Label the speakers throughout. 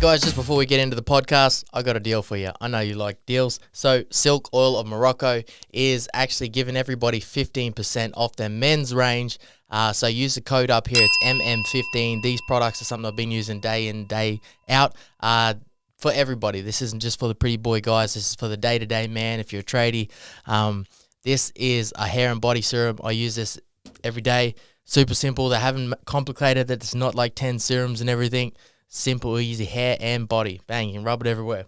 Speaker 1: guys, just before we get into the podcast, I got a deal for you. I know you like deals. So Silk Oil of Morocco is actually giving everybody 15% off their men's range. So use the code up here. It's MM15. These products are something I've been using day in, day out for everybody. This isn't just for the pretty boy guys. This is for the day-to-day man. If you're a tradie, this is a hair and body serum. I use this every day. Super simple. They haven't complicated it. It's not like 10 serums and everything. Simple, easy, hair and body. Bang, you can rub it everywhere.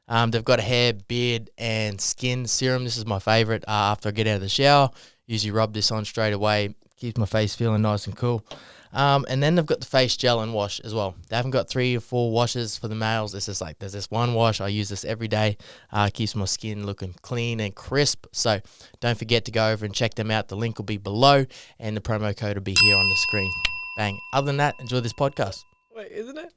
Speaker 1: They've got a hair, beard, and skin serum. This is my favorite. After I get out of the shower, usually rub this on straight away. Keeps my face feeling nice and cool. And then they've got the face gel and wash as well. They haven't got 3 or 4 washes for the males. It's just like there's this one wash. I use this every day. Keeps my skin looking clean and crisp. So don't forget to go over and check them out. The link will be below, and the promo code will be here on the screen. Bang. Other than that, enjoy this podcast.
Speaker 2: Wait, isn't it?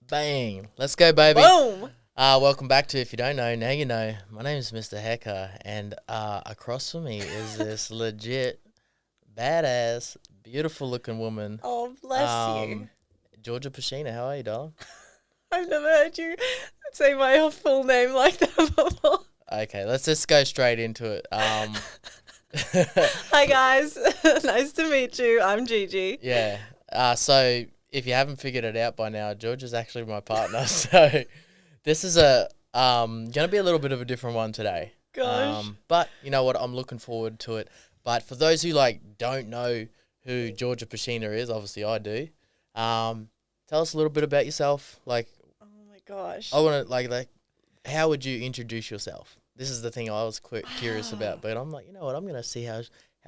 Speaker 1: Bang. Let's go, baby.
Speaker 2: Boom.
Speaker 1: Welcome back to If You Don't Know, Now You Know. My name is Mr. Hecker, and across from me is this legit, badass, beautiful-looking woman.
Speaker 2: Oh, bless you.
Speaker 1: Giorgia Piscina. How are you, darling?
Speaker 2: I've never heard you say my full name like that before.
Speaker 1: Okay, let's just go straight into it.
Speaker 2: Hi, guys. Nice to meet you. I'm Gigi.
Speaker 1: Yeah. So if you haven't figured it out by now, Georgia's actually my partner. So this is going to be a little bit of a different one today.
Speaker 2: Gosh.
Speaker 1: But you know what? I'm looking forward to it. But for those who don't know who Giorgia Piscina is, obviously I do. Tell us a little bit about yourself. Oh
Speaker 2: my gosh.
Speaker 1: I want to like how would you introduce yourself? This is the thing I was curious about. But I'm like, you know what? I'm going to see how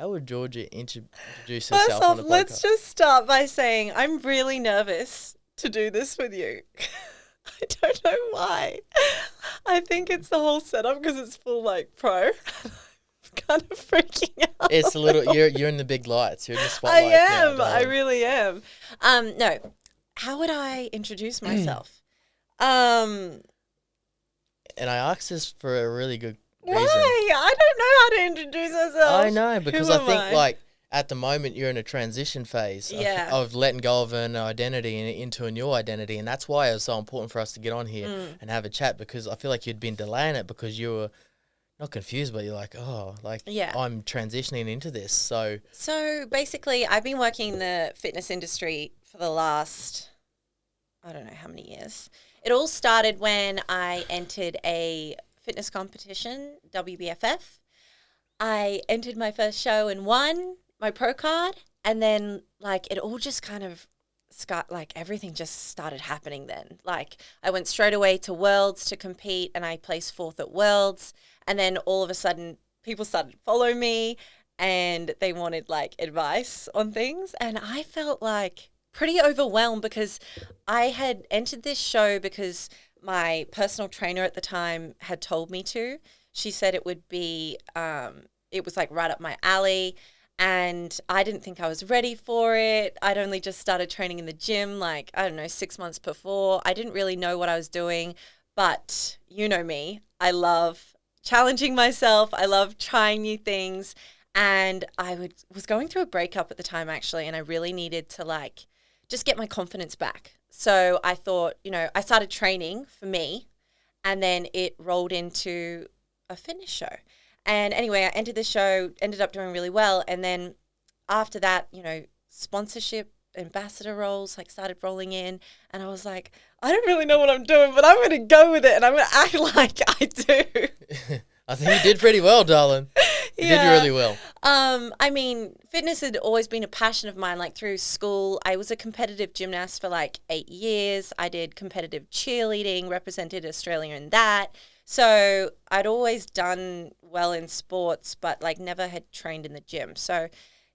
Speaker 1: would Giorgia introduce herself
Speaker 2: First
Speaker 1: on
Speaker 2: off,
Speaker 1: the podcast?
Speaker 2: let's just start by saying I'm really nervous to do this with you. I don't know why. I think it's the whole setup because it's full pro. I'm kind of freaking out.
Speaker 1: It's a little. You're in the big lights. You're in the spotlight.
Speaker 2: I am.
Speaker 1: Now,
Speaker 2: I really am. No. How would I introduce myself?
Speaker 1: And I asked this for a really good reason.
Speaker 2: Why? I don't know how to introduce myself.
Speaker 1: I know, because
Speaker 2: Who
Speaker 1: I
Speaker 2: am
Speaker 1: think at the moment you're in a transition phase
Speaker 2: Yeah.
Speaker 1: of letting go of an identity and into a new identity, and that's why it was so important for us to get on here and have a chat, because I feel like you'd been delaying it because you were not confused, but you're like,
Speaker 2: Yeah.
Speaker 1: I'm transitioning into this. So
Speaker 2: basically, I've been working in the fitness industry for the last, I don't know how many years. It all started when I entered a fitness competition, WBFF. I entered my first show and won my pro card, and then it all just kind of everything just started happening then. I went straight away to Worlds to compete, and I placed 4th at Worlds, and then all of a sudden people started to follow me and they wanted advice on things, and I felt pretty overwhelmed because I had entered this show because my personal trainer at the time had told me to. She said it would be, it was right up my alley, and I didn't think I was ready for it. I'd only just started training in the gym, 6 months before. I didn't really know what I was doing, but you know me. I love challenging myself. I love trying new things, and I was going through a breakup at the time, actually, and I really needed to, just get my confidence back. So I thought, I started training for me, and then it rolled into a fitness show. And anyway, I entered the show, ended up doing really well. And then after that, sponsorship, ambassador roles started rolling in. And I was like, I don't really know what I'm doing, but I'm going to go with it. And I'm going to act like I do.
Speaker 1: I think you did pretty well, darling. You did really well.
Speaker 2: Fitness had always been a passion of mine. Through school, I was a competitive gymnast for 8 years. I did competitive cheerleading, represented Australia in that. So I'd always done well in sports, but never had trained in the gym. So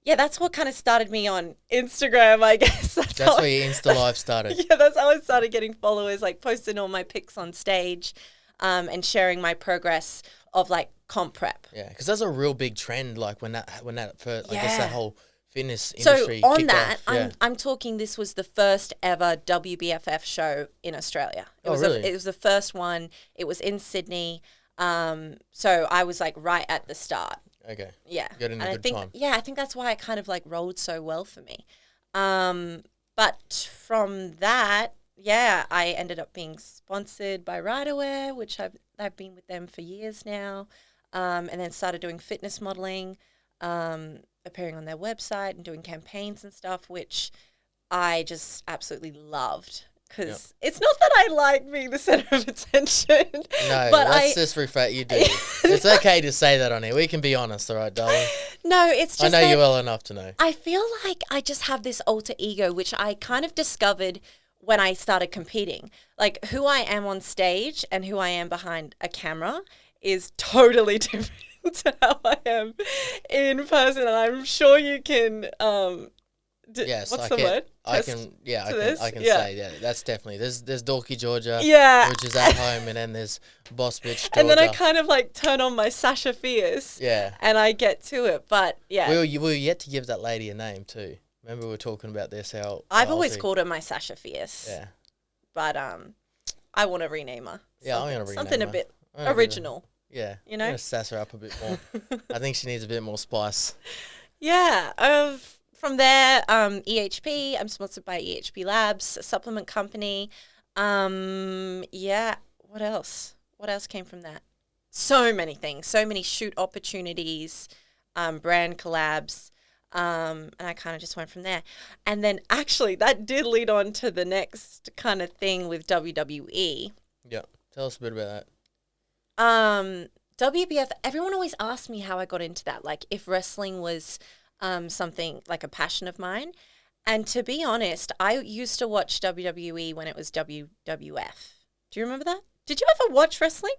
Speaker 2: yeah, that's what kind of started me on Instagram, I guess. That's
Speaker 1: where your Insta life started.
Speaker 2: Yeah, that's how I started getting followers, posting all my pics on stage, and sharing my progress of comp prep.
Speaker 1: Yeah, because that's a real big trend. When that first, I guess that whole fitness industry.
Speaker 2: So on
Speaker 1: kicked
Speaker 2: that,
Speaker 1: off.
Speaker 2: I'm talking. This was the first ever WBFF show in Australia.
Speaker 1: Really?
Speaker 2: It was the first one. It was in Sydney. So I was right at the start.
Speaker 1: Okay.
Speaker 2: Yeah.
Speaker 1: Got in a good time.
Speaker 2: Yeah, I think that's why it kind of rolled so well for me. But from that, yeah, I ended up being sponsored by Riderwear, which I've been with them for years now, and then started doing fitness modeling, appearing on their website and doing campaigns and stuff, which I just absolutely loved. Because it's not that I like being the center of attention.
Speaker 1: No,
Speaker 2: but
Speaker 1: let's just reflect you do. It's okay to say that on here. We can be honest, all right, darling?
Speaker 2: No, it's just
Speaker 1: I know
Speaker 2: that
Speaker 1: you well enough to know.
Speaker 2: I feel like I just have this alter ego, which I kind of discovered when I started competing. Like, who I am on stage and who I am behind a camera is totally different to how I am in person. And I'm sure you can
Speaker 1: Yes,
Speaker 2: what's
Speaker 1: I
Speaker 2: the
Speaker 1: can.
Speaker 2: word?
Speaker 1: I
Speaker 2: Test
Speaker 1: can. Yeah,
Speaker 2: to
Speaker 1: I can
Speaker 2: this?
Speaker 1: say yeah. That's definitely. There's dorky Georgia.
Speaker 2: Yeah.
Speaker 1: Which is at home, and then there's boss bitch Georgia.
Speaker 2: And then I kind of like turn on my Sasha Fierce.
Speaker 1: Yeah.
Speaker 2: And I get to it, but yeah.
Speaker 1: We were yet to give that lady a name too. Remember we were talking about this? How
Speaker 2: I've always called her my Sasha Fierce.
Speaker 1: Yeah.
Speaker 2: But I want to rename her.
Speaker 1: Yeah, I'm gonna rename
Speaker 2: something
Speaker 1: her.
Speaker 2: a bit original.
Speaker 1: Yeah.
Speaker 2: You know?
Speaker 1: I'm gonna sass her up a bit more. I think she needs a bit more spice.
Speaker 2: Yeah. From there, EHP. I'm sponsored by EHP Labs, a supplement company. Yeah. What else? What else came from that? So many things. So many shoot opportunities, brand collabs. And I kind of just went from there. And then actually that did lead on to the next kind of thing with WWE.
Speaker 1: Yeah. Tell us a bit about
Speaker 2: that. WBF, everyone always asked me how I got into that. Like if wrestling was something like a passion of mine. And to be honest, I used to watch WWE when it was WWF. Do you remember that? Did you ever watch wrestling?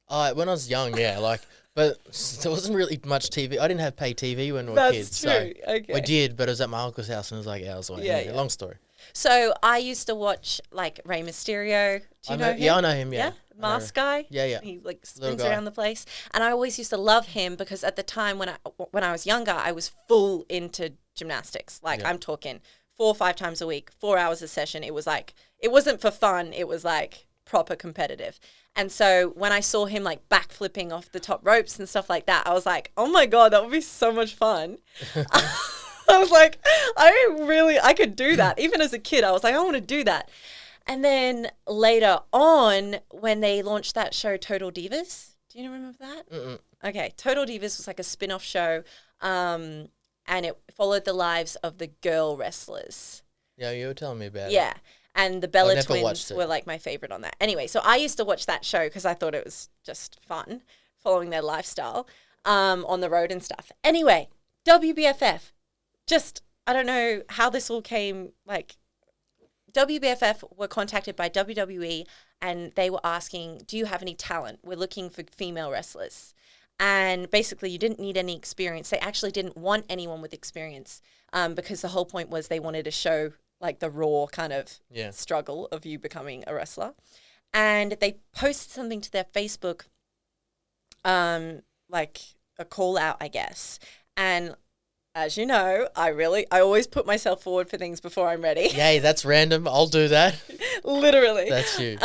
Speaker 1: When I was young, yeah, but there wasn't really much TV. I didn't have pay TV when we were kids.
Speaker 2: That's true.
Speaker 1: So
Speaker 2: okay.
Speaker 1: we did, but it was at my uncle's house and it was like hours away.
Speaker 2: Yeah.
Speaker 1: Long story.
Speaker 2: So I used to watch like Rey Mysterio. Do you know him?
Speaker 1: Yeah, I know him, yeah.
Speaker 2: Mask guy.
Speaker 1: Yeah.
Speaker 2: He like spins around the place. And I always used to love him because at the time when I was younger, I was full into gymnastics. Like I'm talking 4 or 5 times a week, 4 hours a session. It was like, it wasn't for fun. It was like proper competitive. And so when I saw him like backflipping off the top ropes and stuff like that, I was like, oh my God, that would be so much fun. I was like, I could do that. Even as a kid, I was like, I want to do that. And then later on, when they launched that show, Total Divas, do you remember that?
Speaker 1: Mm-mm.
Speaker 2: Okay, Total Divas was like a spin-off show, and it followed the lives of the girl wrestlers.
Speaker 1: Yeah, you were telling me about it.
Speaker 2: Yeah, and the Bella twins were like my favorite on that. Anyway, so I used to watch that show because I thought it was just fun, following their lifestyle on the road and stuff. Anyway, WBFF, just, I don't know how this all came, like, WBFF were contacted by WWE and they were asking, do you have any talent? We're looking for female wrestlers. And basically you didn't need any experience. They actually didn't want anyone with experience because the whole point was they wanted to show like the raw kind of struggle of you becoming a wrestler. And they posted something to their Facebook, like a call out, I guess. And as you know, I always put myself forward for things before I'm ready.
Speaker 1: Yay, that's random. I'll do that.
Speaker 2: Literally.
Speaker 1: That's you.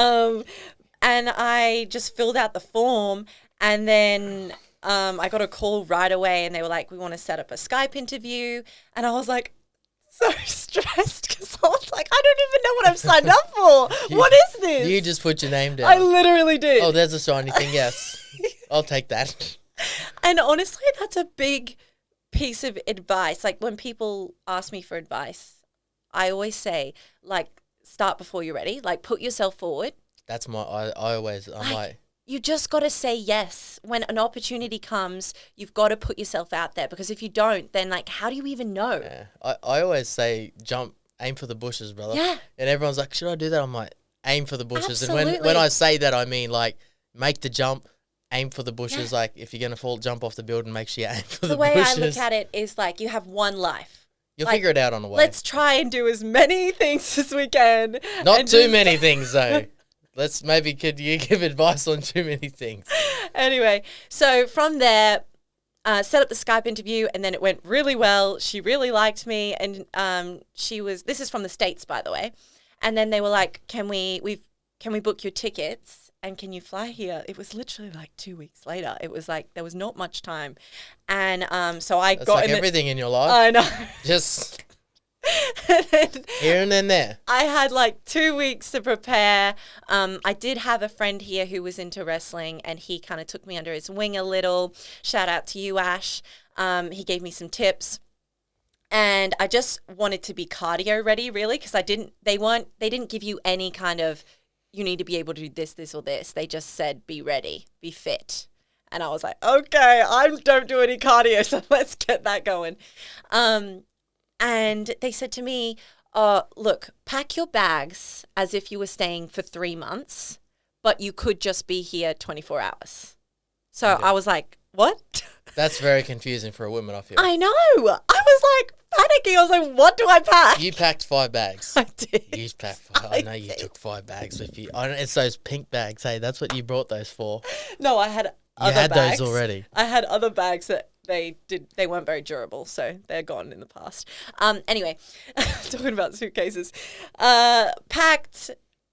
Speaker 2: And I just filled out the form and then I got a call right away and they were like, we want to set up a Skype interview. And I was like, so stressed because I was like, I don't even know what I've signed up for. What is this?
Speaker 1: You just put your name down.
Speaker 2: I literally did.
Speaker 1: Oh, there's a shiny thing. Yes. I'll take that.
Speaker 2: And honestly, that's a big piece of advice. Like when people ask me for advice, I always say, like, start before you're ready. Like, put yourself forward.
Speaker 1: That's I'm like,
Speaker 2: you just got to say yes. When an opportunity comes, you've got to put yourself out there because if you don't, then like, how do you even know?
Speaker 1: Yeah. I always say aim for the bushes, brother.
Speaker 2: Yeah.
Speaker 1: And everyone's like, should I do that? I'm like, aim for the bushes.
Speaker 2: Absolutely.
Speaker 1: And when I say that, I mean like, make the jump, aim for the bushes.
Speaker 2: Yeah.
Speaker 1: Like if you're going to jump off the building, make sure you aim for the
Speaker 2: way
Speaker 1: bushes.
Speaker 2: I look at it is like, you have one life.
Speaker 1: You'll
Speaker 2: like,
Speaker 1: figure it out on the way.
Speaker 2: Let's try and do as many things as we can.
Speaker 1: Not too many things though. Could you give advice on too many things?
Speaker 2: Anyway, so from there, set up the Skype interview and then it went really well. She really liked me and this is from the States, by the way. And then they were like, can we book your tickets and can you fly here? It was literally like 2 weeks later. It was like, there was not much time. And so I
Speaker 1: That's
Speaker 2: got
Speaker 1: like everything in your life.
Speaker 2: I know.
Speaker 1: Just Here and then there.
Speaker 2: I had like 2 weeks to prepare. I did have a friend here who was into wrestling, and he kind of took me under his wing a little. Shout out to you, Ash. He gave me some tips. And I just wanted to be cardio ready, really, because they didn't give you any kind of, you need to be able to do this, this, or this. They just said, be ready, be fit. And I was like, okay, I don't do any cardio, so let's get that going. And they said to me, look, pack your bags as if you were staying for 3 months, but you could just be here 24 hours. So I was like, what?
Speaker 1: That's very confusing for a woman, I feel.
Speaker 2: I know. I was like panicking. I was like, what do I pack?
Speaker 1: You packed 5 bags.
Speaker 2: I did.
Speaker 1: You packed 5. I know you took 5 bags with you. It's those pink bags. Hey, that's what you brought those for.
Speaker 2: No, I had other
Speaker 1: bags. You had those
Speaker 2: bags.
Speaker 1: already.
Speaker 2: I had other bags that they weren't very durable, so they're gone in the past. Anyway, talking about suitcases. Packed,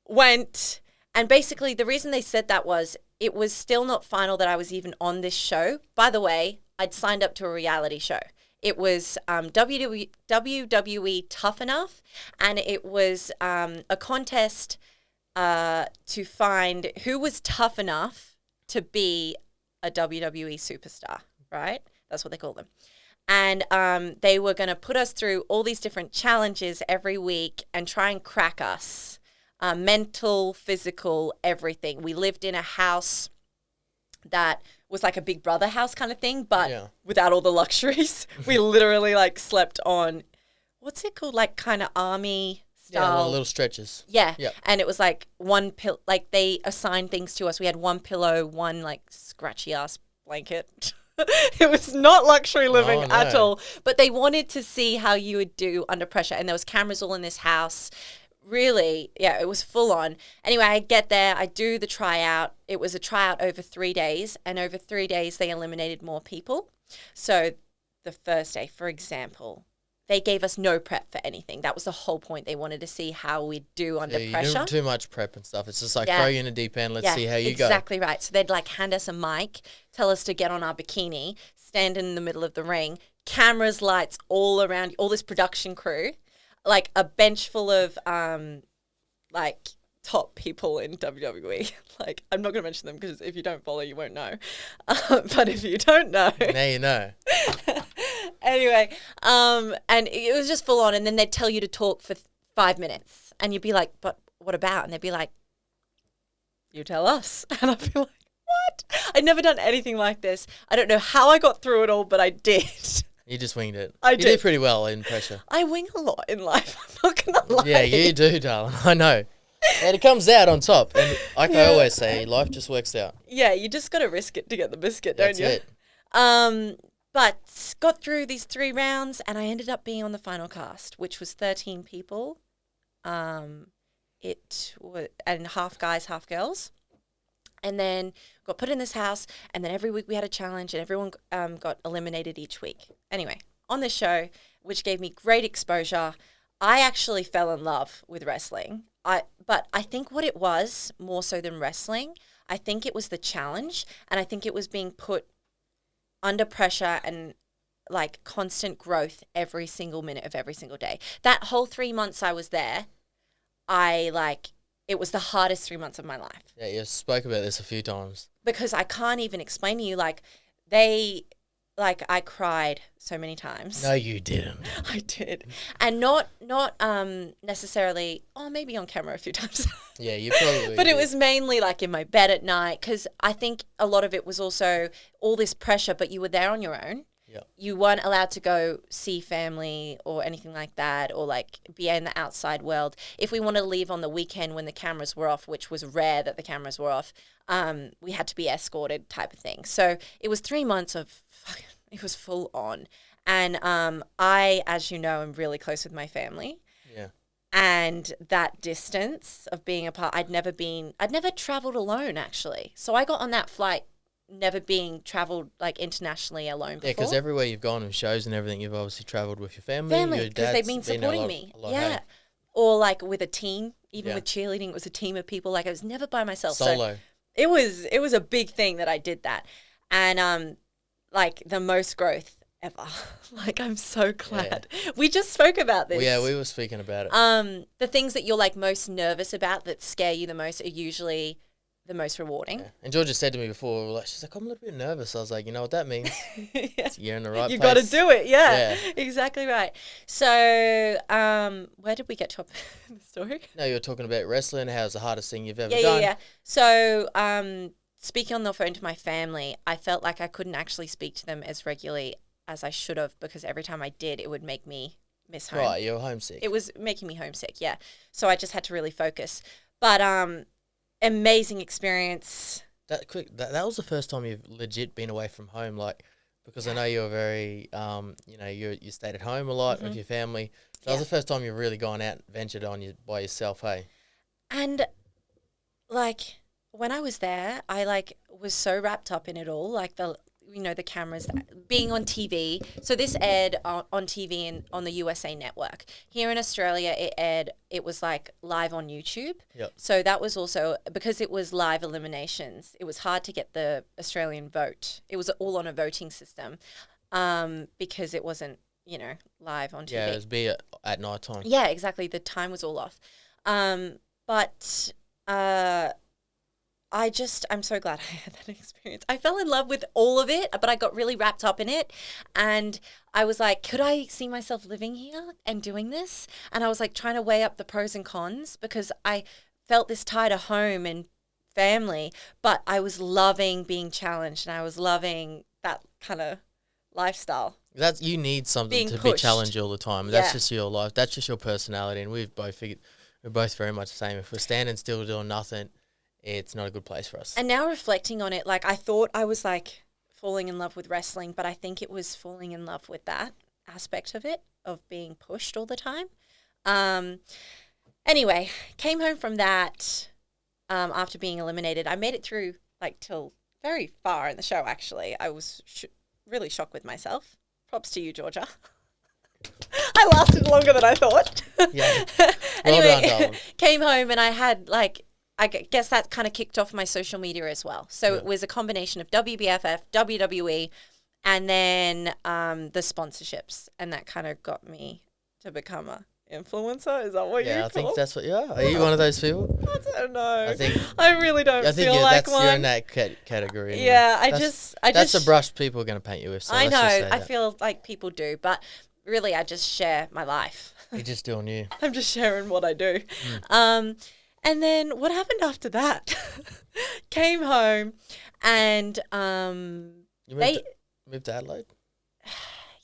Speaker 2: went, and basically the reason they said that was it was still not final that I was even on this show. By the way, I'd signed up to a reality show. It was WWE Tough Enough, and it was a contest to find who was tough enough to be a WWE superstar, right? That's what they call them. And they were going to put us through all these different challenges every week and try and crack us. Mental, physical, everything. We lived in a house that was like a Big Brother house kind of thing, but without all the luxuries. We literally like slept on, what's it called? Like kind of army style.
Speaker 1: Yeah, little stretches.
Speaker 2: Yeah. Yep. And it was like one pill, like they assigned things to us. We had one pillow, one like scratchy ass blanket. It was not luxury living at all, but they wanted to see how you would do under pressure. And there was cameras all in this house. Really, yeah, it was full on. Anyway, I get there, I do the tryout. It was a tryout over 3 days, and over 3 days they eliminated more people. So the first day, for example, they gave us no prep for anything. That was the whole point. They wanted to see how we'd do under pressure.
Speaker 1: You do too much prep and stuff. It's just like throw you in a deep end, let's see how you go.
Speaker 2: Exactly right. So they'd like hand us a mic, tell us to get on our bikini, stand in the middle of the ring, cameras, lights all around, all this production crew. Like a bench full of like top people in WWE. Like I'm not going to mention them because if you don't follow, you won't know. But if you don't know,
Speaker 1: now you know.
Speaker 2: Anyway, and it was just full on. And then they'd tell you to talk for 5 minutes, and you'd be like, "But what about?" And they'd be like, "You tell us." And I'd be like, "What?" I'd never done anything like this. I don't know how I got through it all, but I did.
Speaker 1: You just winged it.
Speaker 2: You
Speaker 1: did pretty well in pressure.
Speaker 2: I wing a lot in life. I'm not going to lie.
Speaker 1: Yeah, you do, darling. I know. And it comes out on top. And like I always say, life just works out.
Speaker 2: Yeah, you just got to risk it to get the biscuit, don't you?
Speaker 1: That's it.
Speaker 2: But got through these 3 rounds, and I ended up being on the final cast, which was 13 people. It was, and half guys, half girls. And then got put in this house, and then every week we had a challenge, and everyone got eliminated each week. Anyway, on this show, which gave me great exposure, I actually fell in love with wrestling. But I think what it was, more so than wrestling, I think it was the challenge, and I think it was being put under pressure and like constant growth every single minute of every single day. That whole 3 months I was there, it was the hardest 3 months of my life.
Speaker 1: Yeah, you spoke about this a few times.
Speaker 2: Because I can't even explain to you, I cried so many times.
Speaker 1: No, you didn't.
Speaker 2: I did. And not necessarily, maybe on camera a few times.
Speaker 1: Yeah, you probably
Speaker 2: But
Speaker 1: did.
Speaker 2: it was mainly like in my bed at night, because I think a lot of it was also all this pressure, but you were there on your own.
Speaker 1: Yeah.
Speaker 2: You weren't allowed to go see family or anything like that, or like be in the outside world. If we wanted to leave on the weekend when the cameras were off, which was rare that the cameras were off, we had to be escorted type of thing. So it was 3 months of, it was full on. And I, as you know, am really close with my family.
Speaker 1: Yeah.
Speaker 2: And that distance of being apart, I'd never traveled alone actually. So I got on that flight never being traveled like internationally alone before.
Speaker 1: Yeah, because everywhere you've gone with shows and everything, you've obviously traveled with your family.
Speaker 2: Family, because they've been supporting me. Yeah. Or like with a team, even with cheerleading, it was a team of people. Like I was never by myself.
Speaker 1: Solo.
Speaker 2: So it was a big thing that I did that. And like the most growth ever. Like, I'm so glad. We just spoke about this.
Speaker 1: Well, yeah, we were speaking about it.
Speaker 2: The things that you're like most nervous about that scare you the most are usually the most rewarding.
Speaker 1: Yeah. And Georgia said to me before, she's like, I'm a little bit nervous. I was like, you know what that means? You're in the right place.
Speaker 2: You got to do it. Yeah, exactly right. So, where did we get to in the story?
Speaker 1: No, you were talking about wrestling. How it's the hardest thing you've ever done.
Speaker 2: Yeah. So, speaking on the phone to my family, I felt like I couldn't actually speak to them as regularly as I should have, because every time I did, it would make me miss home.
Speaker 1: Right, you're homesick.
Speaker 2: It was making me homesick, yeah. So I just had to really focus. But amazing experience.
Speaker 1: That was the first time you've legit been away from home, like, because I know you're very, you stayed at home a lot with your family. That was the first time you've really gone out and ventured on by yourself, hey?
Speaker 2: And, like, when I was there, I, like, was so wrapped up in it all, like the cameras, being on TV. So this aired on TV and on the USA Network. Here in Australia, it was like live on YouTube.
Speaker 1: Yep.
Speaker 2: So that was also, because it was live eliminations, it was hard to get the Australian vote. It was all on a voting system, because it wasn't, live on TV.
Speaker 1: Yeah, it was at night time.
Speaker 2: Yeah, exactly. The time was all off. But I'm so glad I had that experience. I fell in love with all of it, but I got really wrapped up in it. And I was like, could I see myself living here and doing this? And I was like trying to weigh up the pros and cons, because I felt this tie to home and family, but I was loving being challenged, and I was loving that kind of lifestyle.
Speaker 1: You need something to be challenged all the time. That's just your life. That's just your personality. And we're both very much the same. If we're standing still doing nothing, it's not a good place for us. And
Speaker 2: now reflecting on it, like, I thought I was like falling in love with wrestling, but I think it was falling in love with that aspect of it, of being pushed all the time. Anyway, came home from that after being eliminated. I made it through like till very far in the show, actually. I was really shocked with myself. Props to you, Georgia. I lasted longer than I thought.
Speaker 1: Yeah.
Speaker 2: Anyway,
Speaker 1: well done, darling.
Speaker 2: Came home and I had I guess that kind of kicked off my social media as well. So it was a combination of WBFF, WWE, and then the sponsorships. And that kind of got me to become a influencer. Is that what you call?
Speaker 1: Yeah, I think that's what you are. Are you one of those people?
Speaker 2: I don't know. I really don't feel like one.
Speaker 1: You're in that category.
Speaker 2: Yeah,
Speaker 1: That's a brush people are going to paint you with. So
Speaker 2: I know. I feel like people do. But really, I just share my life.
Speaker 1: You're just doing you.
Speaker 2: I'm just sharing what I do. And then what happened after that? Came home and
Speaker 1: you moved to Adelaide?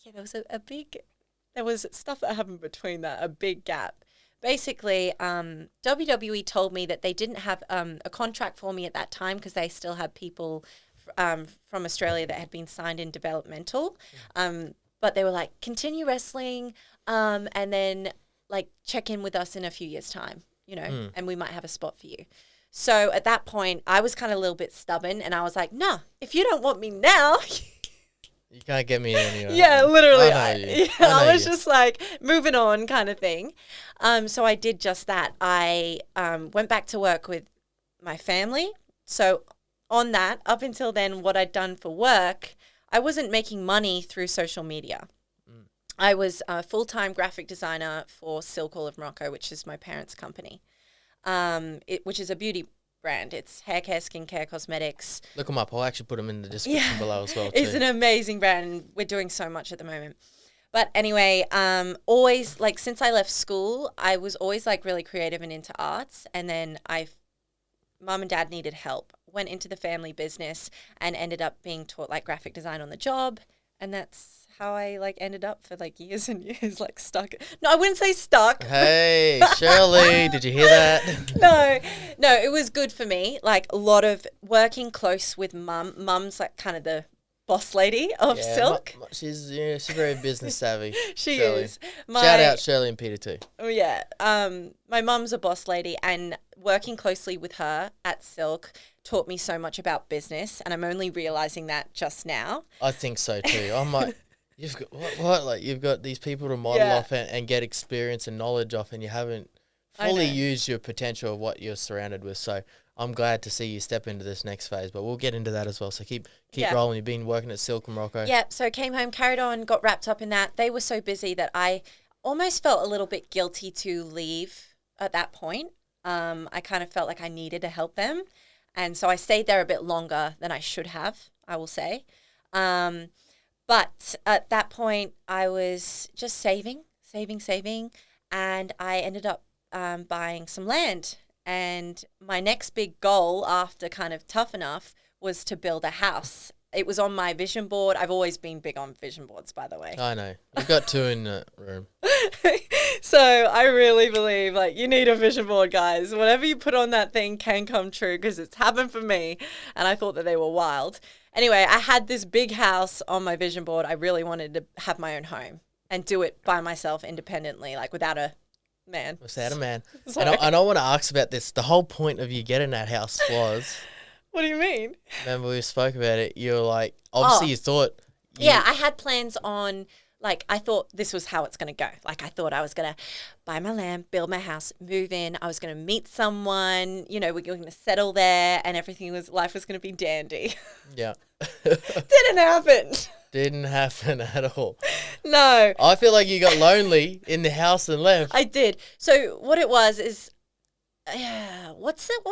Speaker 2: Yeah, there was there was stuff that happened between that, a big gap. Basically, WWE told me that they didn't have a contract for me at that time, because they still had people from Australia that had been signed in developmental. But they were like, continue wrestling, and then like check in with us in a few years' time. And we might have a spot for you. So at that point, I was kind of a little bit stubborn, and I was like, nah, if you don't want me now.
Speaker 1: You can't get me anywhere.
Speaker 2: Yeah, literally.
Speaker 1: I
Speaker 2: was just like moving on kind of thing. So I did just that. I went back to work with my family. So on that, up until then, what I'd done for work, I wasn't making money through social media. I was a full-time graphic designer for Silk All of Morocco, which is my parents' company, which is a beauty brand. It's hair care, skincare, cosmetics.
Speaker 1: Look them up. I'll actually put them in the description below as well, too.
Speaker 2: It's an amazing brand, and we're doing so much at the moment. But anyway, always, like, since I left school, I was always, like, really creative and into arts. And then Mum and Dad needed help. Went into the family business and ended up being taught, like, graphic design on the job. And that's how I like ended up for like years and years, like stuck. No, I wouldn't say stuck.
Speaker 1: Hey, Shirley, did you hear that?
Speaker 2: No, it was good for me. Like a lot of working close with mum. Mum's like kind of the boss lady of Silk.
Speaker 1: She's very business savvy.
Speaker 2: She
Speaker 1: Shirley.
Speaker 2: is.
Speaker 1: Shout out Shirley and Peter too.
Speaker 2: Oh yeah. My mum's a boss lady, and working closely with her at Silk taught me so much about business, and I'm only realizing that just now.
Speaker 1: I think so too. I'm like, you've got what? Like you've got these people to model off and get experience and knowledge off, and you haven't fully used your potential of what you're surrounded with. So I'm glad to see you step into this next phase, but we'll get into that as well. So keep rolling. You've been working at Silk and Morocco.
Speaker 2: Yeah, so came home, carried on, got wrapped up in that. They were so busy that I almost felt a little bit guilty to leave at that point. I kind of felt like I needed to help them. And so I stayed there a bit longer than I should have, I will say. But at that point, I was just saving. And I ended up buying some land. And my next big goal after kind of Tough Enough was to build a house. It was on my vision board. I've always been big on vision boards, by the way.
Speaker 1: I know. You've got 2 in the room.
Speaker 2: So I really believe, like, you need a vision board, guys. Whatever you put on that thing can come true, because it's happened for me, and I thought that they were wild. Anyway, I had this big house on my vision board. I really wanted to have my own home and do it by myself independently, like without a man.
Speaker 1: Without a man. And I want to ask about this. The whole point of you getting that house was...
Speaker 2: What do you mean?
Speaker 1: Remember we spoke about it. You were like, obviously you thought...
Speaker 2: Yeah, I had plans on... Like, I thought this was how it's going to go. Like, I thought I was going to buy my land, build my house, move in. I was going to meet someone. You know, we're going to settle there, and life was going to be dandy.
Speaker 1: Yeah.
Speaker 2: Didn't happen.
Speaker 1: Didn't happen at all.
Speaker 2: No.
Speaker 1: I feel like you got lonely in the house and left.
Speaker 2: I did. So what it was is, what's it?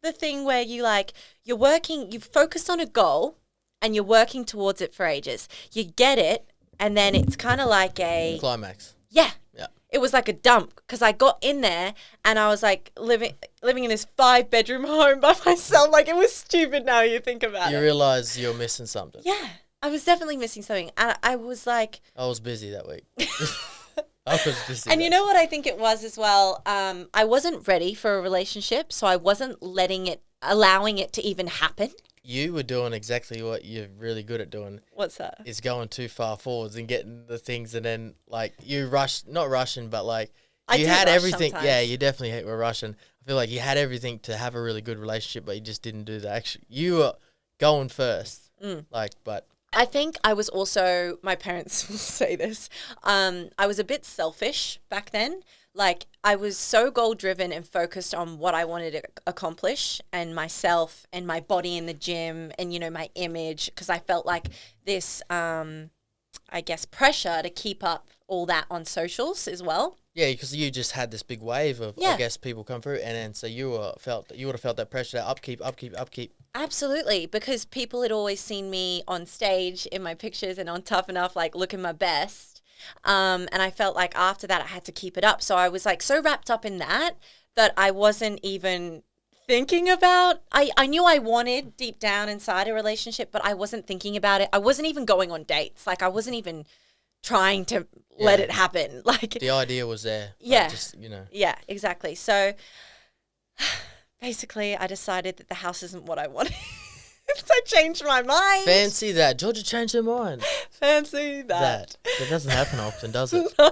Speaker 2: The thing where you're working, you've focused on a goal, and you're working towards it for ages. You get it. And then it's kind of like a...
Speaker 1: Climax.
Speaker 2: Yeah.
Speaker 1: Yeah.
Speaker 2: It was like a dump, because I got in there and I was like living in this 5-bedroom home by myself. Like, it was stupid now you think about it.
Speaker 1: You realise you're missing something.
Speaker 2: Yeah. I was definitely missing something. And I was like...
Speaker 1: I was busy that week. I was busy.
Speaker 2: And you know what I think it was as well? I wasn't ready for a relationship, so I wasn't allowing it to even happen.
Speaker 1: You were doing exactly what you're really good at doing.
Speaker 2: What's that?
Speaker 1: Is going too far forwards and getting the things, and then like you not rushing, but like you had everything.
Speaker 2: Sometimes.
Speaker 1: Yeah, you definitely were rushing. I feel like you had everything to have a really good relationship, but you just didn't do that. Actually, you were going first. But
Speaker 2: I think I was also, my parents will say this, I was a bit selfish back then. Like, I was so goal-driven and focused on what I wanted to accomplish and myself and my body in the gym and, you know, my image, because I felt like this, I guess, pressure to keep up all that on socials as well.
Speaker 1: Yeah, because you just had this big wave of, I guess, people come through, and then so you would have felt that pressure, that upkeep.
Speaker 2: Absolutely, because people had always seen me on stage in my pictures and on Tough Enough, like, looking my best. And I felt like after that I had to keep it up. So I was like so wrapped up in that I wasn't even thinking about, I knew I wanted deep down inside a relationship, but I wasn't thinking about it. I wasn't even going on dates. Like, I wasn't even trying to let it happen. Like,
Speaker 1: the idea was there.
Speaker 2: Yeah.
Speaker 1: Just, you know.
Speaker 2: Yeah, exactly. So basically I decided that the house isn't what I wanted. So I changed my mind.
Speaker 1: Fancy that. Georgia changed her mind.
Speaker 2: Fancy that.
Speaker 1: It doesn't happen often, does it?
Speaker 2: No.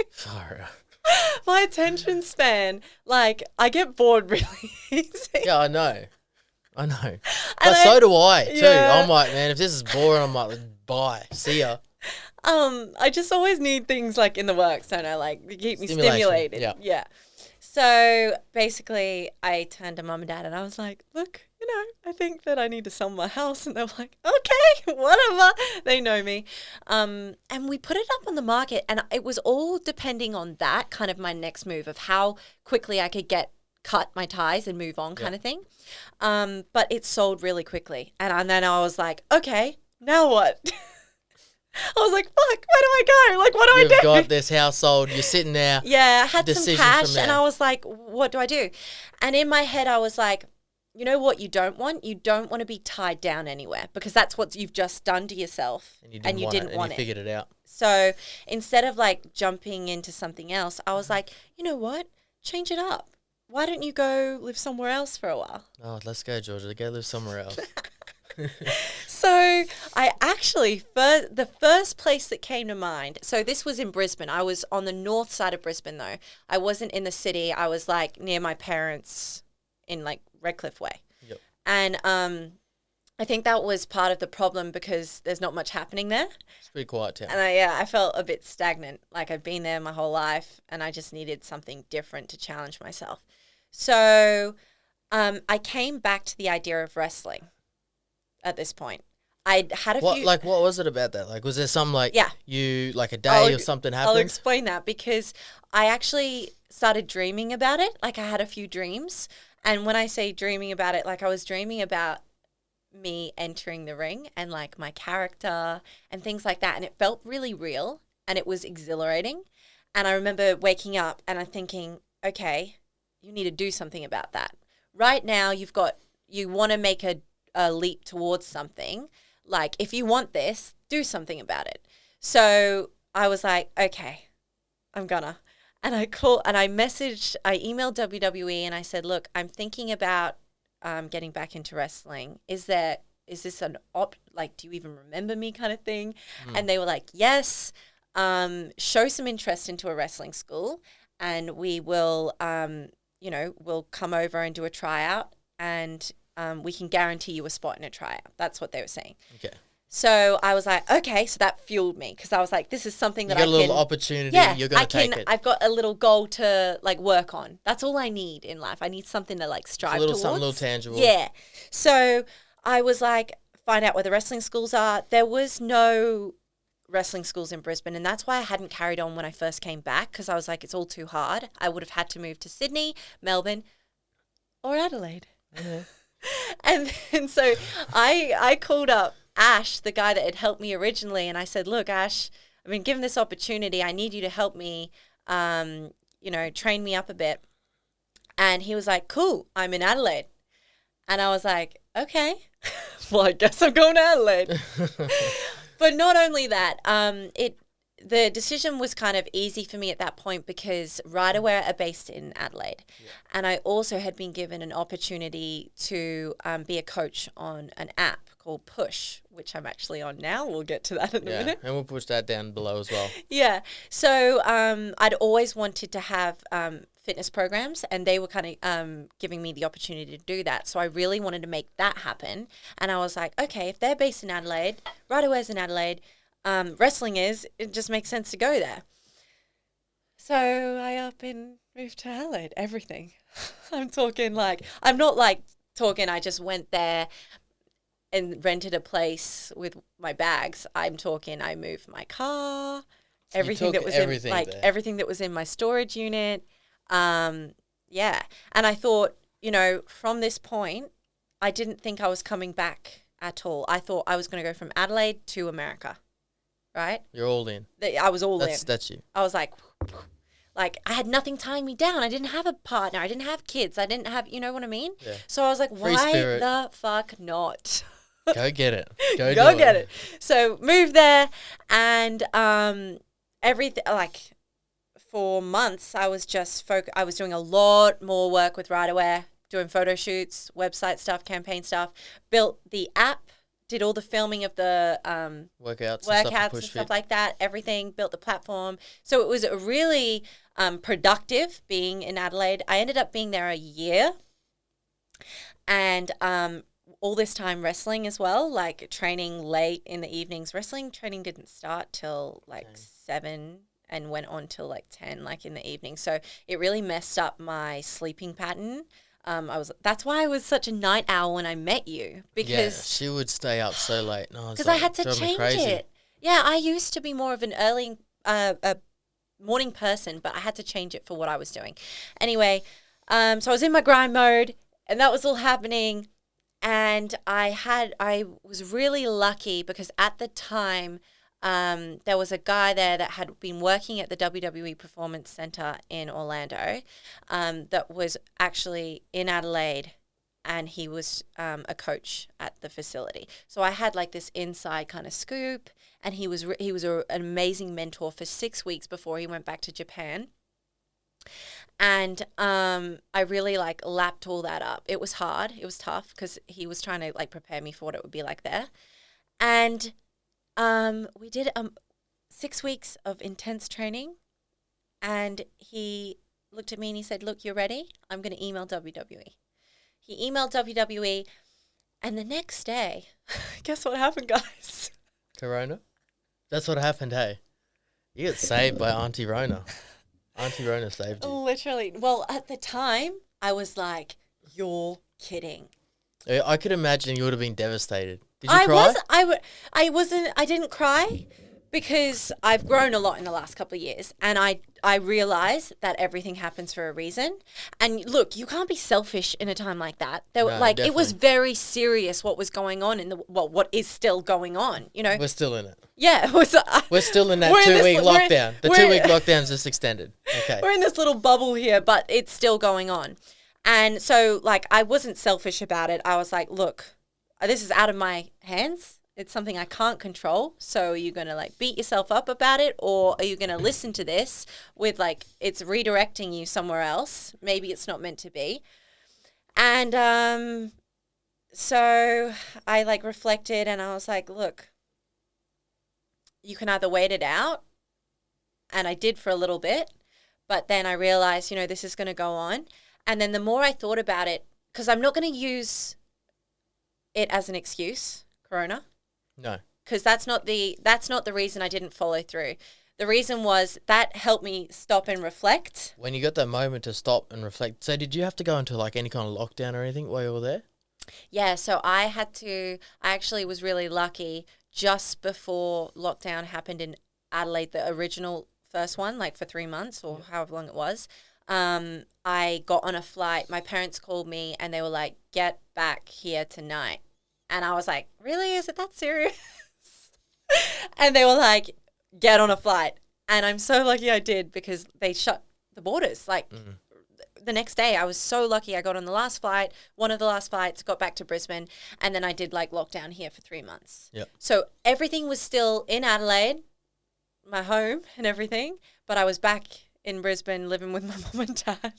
Speaker 1: Far out.
Speaker 2: My attention span, like, I get bored really easy.
Speaker 1: Yeah, I know. But so do I, too.
Speaker 2: Yeah.
Speaker 1: I'm like, man, if this is boring, I'm like, bye. See ya.
Speaker 2: I just always need things, like, in the works, don't I? Like, to keep me stimulated.
Speaker 1: Yeah.
Speaker 2: So, basically, I turned to mum and dad and I was like, look, you know, I think that I need to sell my house. And they were like, okay, whatever. They know me. And we put it up on the market, and it was all depending on that, kind of my next move of how quickly I could cut my ties and move on kind of thing. But it sold really quickly. And then I was like, okay, now what? I was like, fuck, where do I go? Like, what do I do?
Speaker 1: You've got this house sold. You're sitting there.
Speaker 2: Yeah, I had some cash, and I was like, what do I do? And in my head, I was like, you know what you don't want? You don't want to be tied down anywhere, because that's what you've just done to yourself, and you didn't want it.
Speaker 1: And you figured it out.
Speaker 2: So instead of like jumping into something else, I was like, you know what? Change it up. Why don't you go live somewhere else for a while?
Speaker 1: Oh, let's go, Georgia. Go live somewhere else.
Speaker 2: So I actually, the first place that came to mind, so this was in Brisbane. I was on the north side of Brisbane, though. I wasn't in the city. I was like near my parents in like Redcliffe Way.
Speaker 1: Yep.
Speaker 2: And I think that was part of the problem, because there's not much happening there.
Speaker 1: It's a pretty quiet town.
Speaker 2: And I felt a bit stagnant. Like, I've been there my whole life, and I just needed something different to challenge myself. So I came back to the idea of wrestling at this point. I'd had a few.
Speaker 1: What was it about that? Like, was there some like
Speaker 2: Yeah.
Speaker 1: you like a day or something
Speaker 2: I'll
Speaker 1: happened?
Speaker 2: explain that because I actually started dreaming about it. Like I had a few dreams. And when I say dreaming about it, like I was dreaming about me entering the ring and like my character and things like that. And it felt really real and it was exhilarating. And I remember waking up and I'm thinking, okay, you need to do something about that. Right now, you want to make a leap towards something. Like, if you want this, do something about it. So I was like, okay, I'm gonna. And I emailed WWE and I said, look, I'm thinking about getting back into wrestling. Is this like, do you even remember me kind of thing? And they were like, yes, show some interest into a wrestling school and we will, we'll come over and do a tryout and we can guarantee you a spot in a tryout. That's what they were saying.
Speaker 1: Okay.
Speaker 2: So I was like, okay, so that fueled me because I was like, this is something that
Speaker 1: you got a little opportunity.
Speaker 2: Yeah,
Speaker 1: you're going to take it.
Speaker 2: I've got a little goal to like work on. That's all I need in life. I need something to like strive towards.
Speaker 1: Something a little tangible.
Speaker 2: Yeah. So I was like, find out where the wrestling schools are. There was no wrestling schools in Brisbane, and that's why I hadn't carried on when I first came back because I was like, it's all too hard. I would have had to move to Sydney, Melbourne, or Adelaide.
Speaker 1: Mm-hmm.
Speaker 2: And so I called up Ash, the guy that had helped me originally, and I said, look, Ash, I've been given this opportunity. I need you to help me, train me up a bit. And he was like, cool, I'm in Adelaide. And I was like, okay, well, I guess I'm going to Adelaide. But not only that, the decision was kind of easy for me at that point because Right Aware are based in Adelaide. Yeah. And I also had been given an opportunity to be a coach on an app called Push, which I'm actually on now. We'll get to that in a minute.
Speaker 1: And we'll push that down below as well.
Speaker 2: Yeah. So I'd always wanted to have fitness programs and they were kind of giving me the opportunity to do that. So I really wanted to make that happen. And I was like, okay, if they're based in Adelaide, Right Aware's in Adelaide, wrestling it just makes sense to go there. So I up and moved to Adelaide, everything. I'm not talking, I just went there and rented a place with my bags. I'm talking, I moved my car, everything that was in my storage unit. Yeah. And I thought, from this point, I didn't think I was coming back at all. I thought I was going to go from Adelaide to America. Right?
Speaker 1: You're all in.
Speaker 2: I was all in.
Speaker 1: That's you.
Speaker 2: I was like I had nothing tying me down. I didn't have a partner. I didn't have kids. I didn't have, you know what I mean? Yeah. So I was like, why the fuck not?
Speaker 1: Go get it.
Speaker 2: Go get it. So moved there and everything, like for months I was just I was doing a lot more work with Right Aware, doing photo shoots, website stuff, campaign stuff, built the app, did all the filming of the
Speaker 1: workouts
Speaker 2: and stuff like that, everything, built the platform. So it was a really productive being in Adelaide. I ended up being there a year and all this time wrestling as well, like training late in the evenings. Wrestling training didn't start till like 7 and went on till like 10, like in the evening. So it really messed up my sleeping pattern. That's why I was such a night owl when I met you because
Speaker 1: she would stay up so late.
Speaker 2: Because I had to change it. Yeah, I used to be more of an early morning person, but I had to change it for what I was doing. Anyway, so I was in my grind mode, and that was all happening. And I was really lucky because at the time, there was a guy there that had been working at the WWE Performance Center in Orlando that was actually in Adelaide, and he was a coach at the facility. So I had like this inside kind of scoop, and he was an amazing mentor for 6 weeks before he went back to Japan. And I really like lapped all that up. It was hard. It was tough because he was trying to like prepare me for what it would be like there. And we did 6 weeks of intense training, and he looked at me and he said, look, you're ready? I'm going to email WWE. He emailed WWE, and the next day, guess what happened, guys?
Speaker 1: Corona? That's what happened, hey? You get saved by Auntie Rona. Auntie Rona saved you.
Speaker 2: Literally. Well, at the time, I was like, you're kidding.
Speaker 1: I could imagine you would have been devastated. Did you cry?
Speaker 2: I didn't cry because I've grown a lot in the last couple of years, and I realize that everything happens for a reason. And look, you can't be selfish in a time like that.
Speaker 1: No,
Speaker 2: it was very serious what was going on what is still going on, you know.
Speaker 1: We're still in it.
Speaker 2: Yeah,
Speaker 1: We're still in that 2-week lockdown. The 2-week lockdown's just extended. Okay.
Speaker 2: We're in this little bubble here, but it's still going on. And so, like, I wasn't selfish about it. I was like, look, this is out of my hands. It's something I can't control. So are you going to, like, beat yourself up about it? Or are you going to listen to this with, like, it's redirecting you somewhere else? Maybe it's not meant to be. And so I, like, reflected and I was like, look, you can either wait it out. And I did for a little bit. But then I realized, you know, this is going to go on. And then the more I thought about it, because I'm not going to use it as an excuse, Corona.
Speaker 1: No.
Speaker 2: Because that's not the reason I didn't follow through. The reason was that helped me stop and reflect.
Speaker 1: When you got that moment to stop and reflect, so did you have to go into like any kind of lockdown or anything while you were there?
Speaker 2: Yeah, so I actually was really lucky just before lockdown happened in Adelaide, the original first one, like for 3 months or however long it was. I got on a flight. My parents called me and they were like, get back here tonight. And I was like, really? Is it that serious? And they were like, get on a flight. And I'm so lucky I did because they shut the borders. Like the next day, I was so lucky I got on the last flight, one of the last flights, got back to Brisbane. And then I did like lockdown here for 3 months.
Speaker 1: Yep.
Speaker 2: So everything was still in Adelaide, my home and everything. But I was back in Brisbane living with my mum and dad.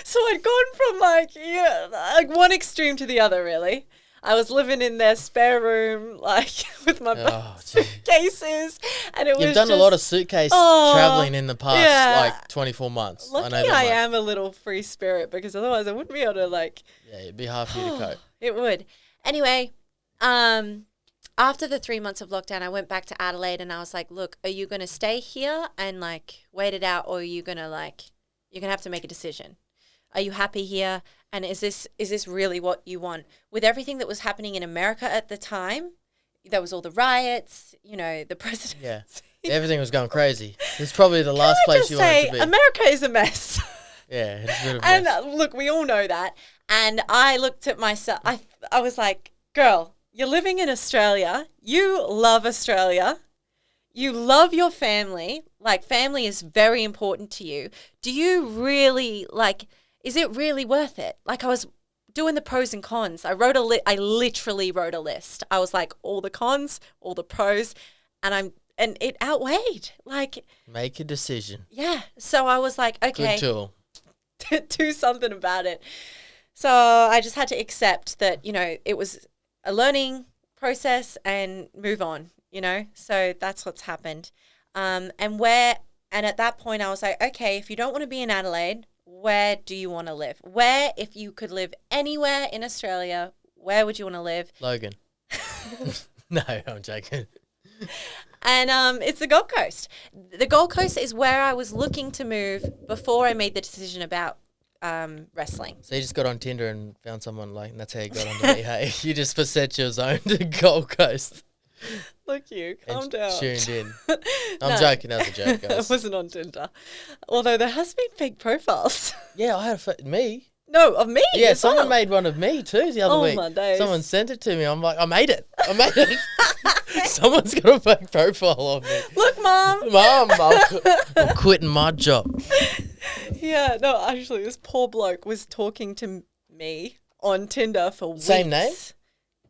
Speaker 2: So I'd gone from like one extreme to the other, really. I was living in their spare room, like with my suitcases, and it was.
Speaker 1: You've done a lot of suitcase traveling in the past, like 24 months.
Speaker 2: Lucky I am a little free spirit because otherwise I wouldn't be able to like.
Speaker 1: Yeah, it'd be hard for you to cope.
Speaker 2: It would. Anyway, after the 3 months of lockdown, I went back to Adelaide and I was like, look, are you going to stay here and like wait it out, or are you going to like, you're going to have to make a decision. Are you happy here? And is this really what you want? With everything that was happening in America at the time, there was all the riots, you know, the president.
Speaker 1: Yeah, everything was going crazy. It's probably the last place you wanted to be.
Speaker 2: America is a mess.
Speaker 1: Yeah, it's a bit of a mess.
Speaker 2: And look, we all know that. And I looked at myself, I was like, girl, you're living in Australia. You love Australia. You love your family. Like, family is very important to you. Do you really, like, is it really worth it? Like, I was doing the pros and cons. I literally wrote a list. I was like, all the cons, all the pros, and it outweighed. Like,
Speaker 1: make a decision.
Speaker 2: Yeah. So I was like, okay.
Speaker 1: Good tool.
Speaker 2: Do something about it. So I just had to accept that, you know, it was a learning process and move on, you know? So that's what's happened. And at that point I was like, okay, if you don't want to be in Adelaide, where do you want to live? Where, if you could live anywhere in Australia, where would you want to live?
Speaker 1: Logan. No, I'm joking.
Speaker 2: And it's the Gold Coast. The Gold Coast is where I was looking to move before I made the decision about wrestling.
Speaker 1: So you just got on Tinder and found someone like, and that's how you got onto me, hey? You just set your zone to Gold Coast.
Speaker 2: Look, calm down.
Speaker 1: Tuned in. I'm joking, that was a joke, guys.
Speaker 2: I wasn't on Tinder. Although there has been fake profiles.
Speaker 1: Yeah, I had me.
Speaker 2: No, of me.
Speaker 1: Yeah, someone made one of me too the other week.
Speaker 2: Oh my days.
Speaker 1: Someone sent it to me. I'm like, I made it. Someone's got a fake profile of me.
Speaker 2: Look, Mom,
Speaker 1: I'm quitting my job.
Speaker 2: Yeah, no, actually, this poor bloke was talking to me on Tinder for weeks.
Speaker 1: Same name?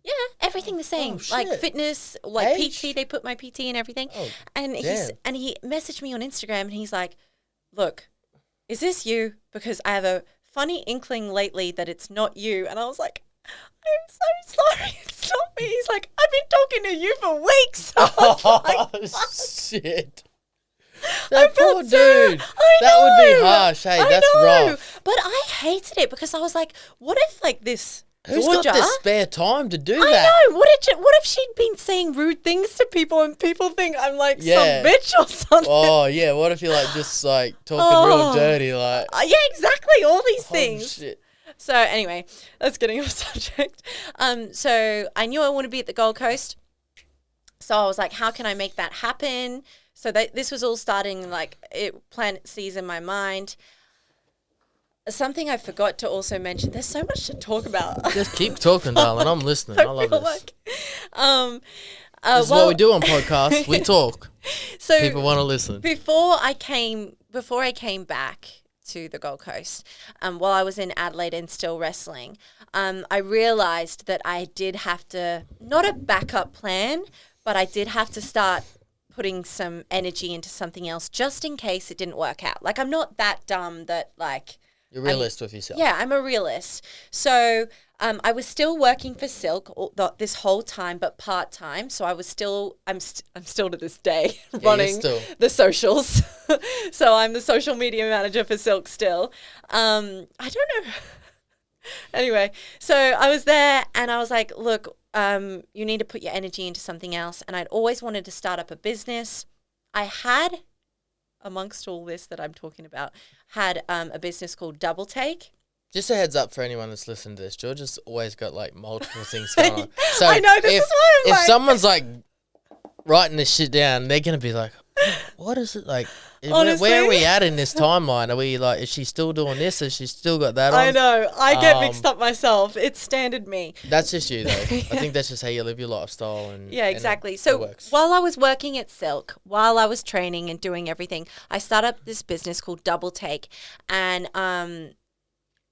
Speaker 2: Yeah, everything the same.
Speaker 1: Oh,
Speaker 2: like
Speaker 1: shit.
Speaker 2: fitness, like
Speaker 1: Age?
Speaker 2: PT, they put my PT and everything.
Speaker 1: Oh,
Speaker 2: and he messaged me on Instagram and he's like, look, is this you? Because I have a funny inkling lately that it's not you. And I was like, I'm so sorry, it's not me. He's like, I've been talking to you for weeks.
Speaker 1: Oh, shit. That poor dude. That would be harsh. Hey, that's rough.
Speaker 2: But I hated it because I was like, what if like this
Speaker 1: Who's
Speaker 2: Giorgia,
Speaker 1: got the spare time to do that?
Speaker 2: I know. What if she'd been saying rude things to people and people think I'm like some bitch or something?
Speaker 1: Oh yeah. What if you're like just like talking real dirty, like?
Speaker 2: Yeah, exactly. All these things.
Speaker 1: Shit.
Speaker 2: So anyway, that's getting off subject. So I knew I wanted to be at the Gold Coast. So I was like, how can I make that happen? So this was all starting like plant seeds in my mind. Something I forgot to also mention. There's so much to talk about.
Speaker 1: Just keep talking, darling. I'm listening. I love this. This is what we do on podcasts. We talk. So people want to listen.
Speaker 2: Before I came back to the Gold Coast, while I was in Adelaide and still wrestling, I realized that I did have to, not a backup plan, but I did have to start putting some energy into something else just in case it didn't work out. Like, I'm not that dumb that, like...
Speaker 1: You're a realist with yourself.
Speaker 2: Yeah, I'm a realist. So I was still working for Silk this whole time, but part-time. So I was still, I'm still to this day running the socials. So I'm the social media manager for Silk still. I don't know. Anyway, so I was there and I was like, look, you need to put your energy into something else. And I'd always wanted to start up a business. I had, amongst all this that I'm talking about, had a business called Double Take.
Speaker 1: Just a heads up for anyone that's listening to this, Georgia's always got like multiple things going on. So
Speaker 2: I know, this is why I'm
Speaker 1: if someone's like writing this shit down, they're going to be like, what is it like?
Speaker 2: Honestly,
Speaker 1: where are we at in this timeline? Are we like, is she still doing this? Has she still got that on?
Speaker 2: I know. I get mixed up myself. It's standard me.
Speaker 1: That's just you, though. I think that's just how you live your lifestyle. And
Speaker 2: yeah, exactly.
Speaker 1: And
Speaker 2: so while I was working at Silk, while I was training and doing everything, I started up this business called Double Take. And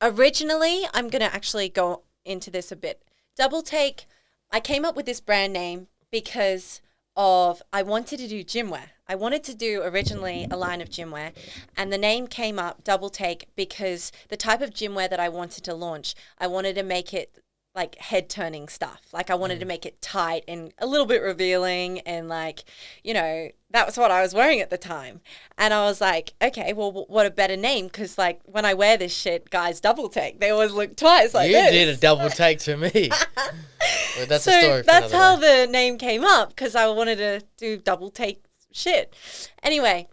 Speaker 2: originally, I'm going to actually go into this a bit. Double Take, I came up with this brand name because I wanted to do gym wear. I wanted to do originally a line of gym wear, and the name came up, Double Take, because the type of gym wear that I wanted to launch, I wanted to make it like head turning stuff. Like I wanted to make it tight and a little bit revealing, and like, you know, that was what I was wearing at the time. And I was like, okay, well, what a better name? Because like when I wear this shit, guys double take. They always look twice like this.
Speaker 1: You did a double take to me. Well, that's
Speaker 2: so
Speaker 1: a story for
Speaker 2: that's how
Speaker 1: day.
Speaker 2: the name came up, because I wanted to do double take shit. Anyway,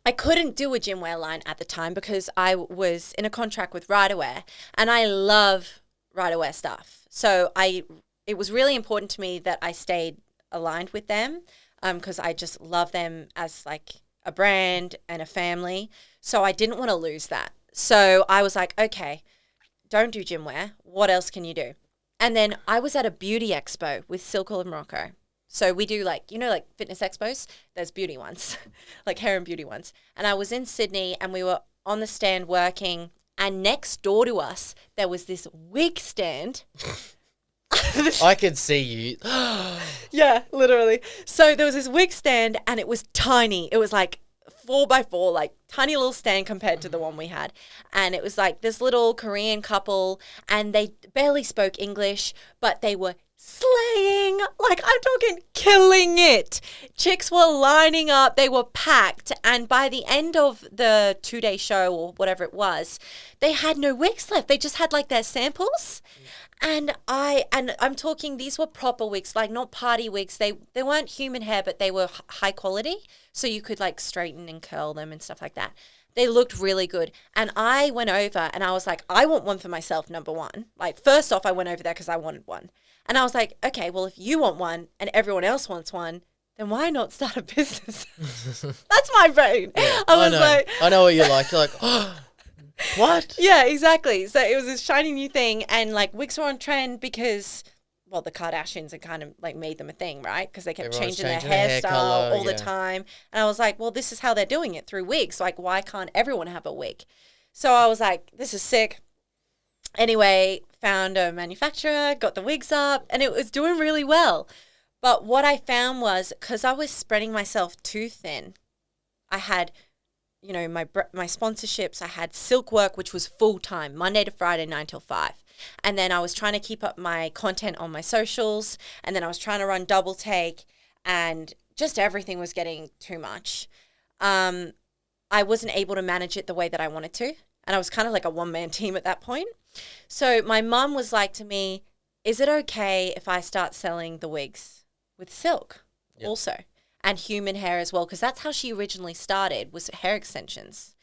Speaker 2: I couldn't do a gym wear line at the time because I was in a contract with Riderwear, and I love Riderwear stuff. So it was really important to me that I stayed aligned with them, because I just love them as like a brand and a family. So I didn't want to lose that. So I was like, okay, don't do gym wear. What else can you do? And then I was at a beauty expo with Silk of Morocco. So we do like, you know, like fitness expos, there's beauty ones, like hair and beauty ones. And I was in Sydney and we were on the stand working, and next door to us, there was this wig stand.
Speaker 1: I could see you.
Speaker 2: Yeah, literally. So there was this wig stand and it was tiny. It was like 4x4, like tiny little stand compared to the one we had. And it was like this little Korean couple, and they barely spoke English, but they were slaying, like I'm talking killing it. Chicks were lining up, they were packed, and by the end of the 2-day show or whatever it was, they had no wigs left. They just had like their samples. And I'm talking, these were proper wigs, like not party wigs. They weren't human hair, but they were high quality, so you could like straighten and curl them and stuff like that. They looked really good. And I went over and I was like, I want one for myself, number one. Like, first off, I went over there because I wanted one. And I was like, okay, well, if you want one and everyone else wants one, then why not start a business? That's my brain. Yeah,
Speaker 1: I know what you're like. You're like, oh, what?
Speaker 2: Yeah, exactly. So it was this shiny new thing, and like wigs were on trend because, well, the Kardashians had kind of like made them a thing, right? Because they kept changing their hairstyle all the time. And I was like, well, this is how they're doing it, through wigs. So like, why can't everyone have a wig? So I was like, this is sick. Anyway, found a manufacturer, got the wigs up, and it was doing really well. But what I found was, because I was spreading myself too thin, I had, you know, my sponsorships. I had Silk work, which was full-time, Monday to Friday, 9 till 5. And then I was trying to keep up my content on my socials, and then I was trying to run Double Take, and just everything was getting too much. I wasn't able to manage it the way that I wanted to, and I was kind of like a one-man team at that point. So my mum was like to me, is it okay if I start selling the wigs with Silk also, and human hair as well? Because that's how she originally started, was hair extensions.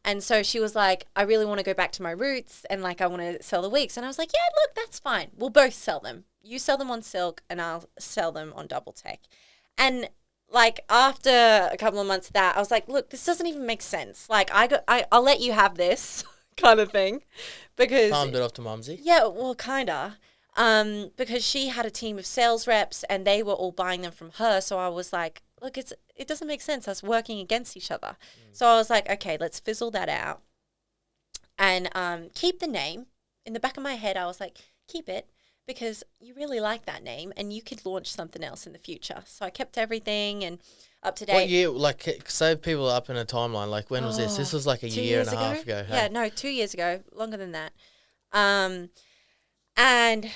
Speaker 2: And so she was like, I really want to go back to my roots and like I want to sell the wigs. And I was like, yeah, look, that's fine. We'll both sell them. You sell them on Silk and I'll sell them on Double Take. And like after a couple of months of that, I was like, look, this doesn't even make sense. Like I'll let you have this kind of thing because
Speaker 1: Palmed it off to Mumsy.
Speaker 2: yeah, well, kinda. Because she had a team of sales reps and they were all buying them from her. So I was like, look, it doesn't make sense us working against each other. So I was like, okay, let's fizzle that out and keep the name. In the back of my head, I was like, keep it because you really like that name and you could launch something else in the future. So I kept everything and up to date.
Speaker 1: What year, like, save people up in a timeline, like when was this? This was like a year and a half ago. Hey?
Speaker 2: Yeah, no, 2 years ago, longer than that. And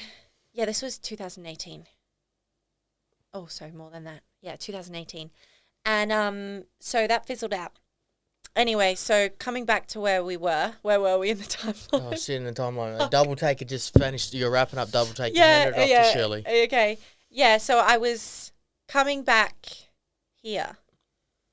Speaker 2: yeah, this was 2018. Oh, sorry, more than that. Yeah, 2018. And so that fizzled out. Anyway, so coming back to where we were in the timeline?
Speaker 1: Oh, shit, in the timeline. Double Take, it just finished. You're wrapping up Double Take. You handed it off to Shirley.
Speaker 2: Okay. Yeah, so I was coming back here.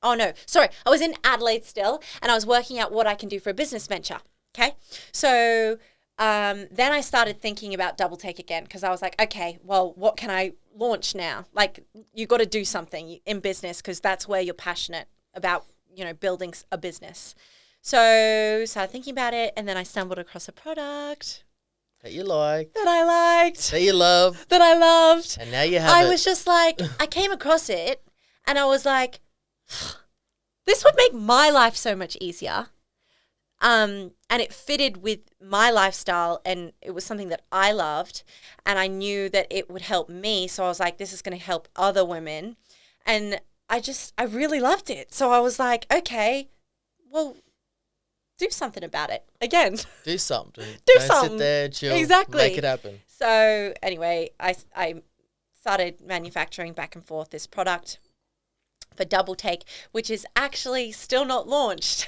Speaker 2: Oh, no. Sorry. I was in Adelaide still, and I was working out what I can do for a business venture. Okay. So then I started thinking about Double Take again because I was like, okay, well, what can I launch now? Like, you got to do something in business because that's where you're passionate about, you know, building a business. So started thinking about it, and then I stumbled across a product
Speaker 1: that you like.
Speaker 2: That I liked.
Speaker 1: That you love.
Speaker 2: That I loved.
Speaker 1: And now you have it.
Speaker 2: I was just like, I came across it, and I was like, this would make my life so much easier. And it fitted with my lifestyle and it was something that I loved and I knew that it would help me. So I was like, this is going to help other women. And I really loved it. So I was like, okay, well, do something about it again.
Speaker 1: Do something.
Speaker 2: Don't
Speaker 1: sit there, chill.
Speaker 2: Exactly.
Speaker 1: Make it happen.
Speaker 2: So anyway, I started manufacturing back and forth this product for Double Take, which is actually still not launched.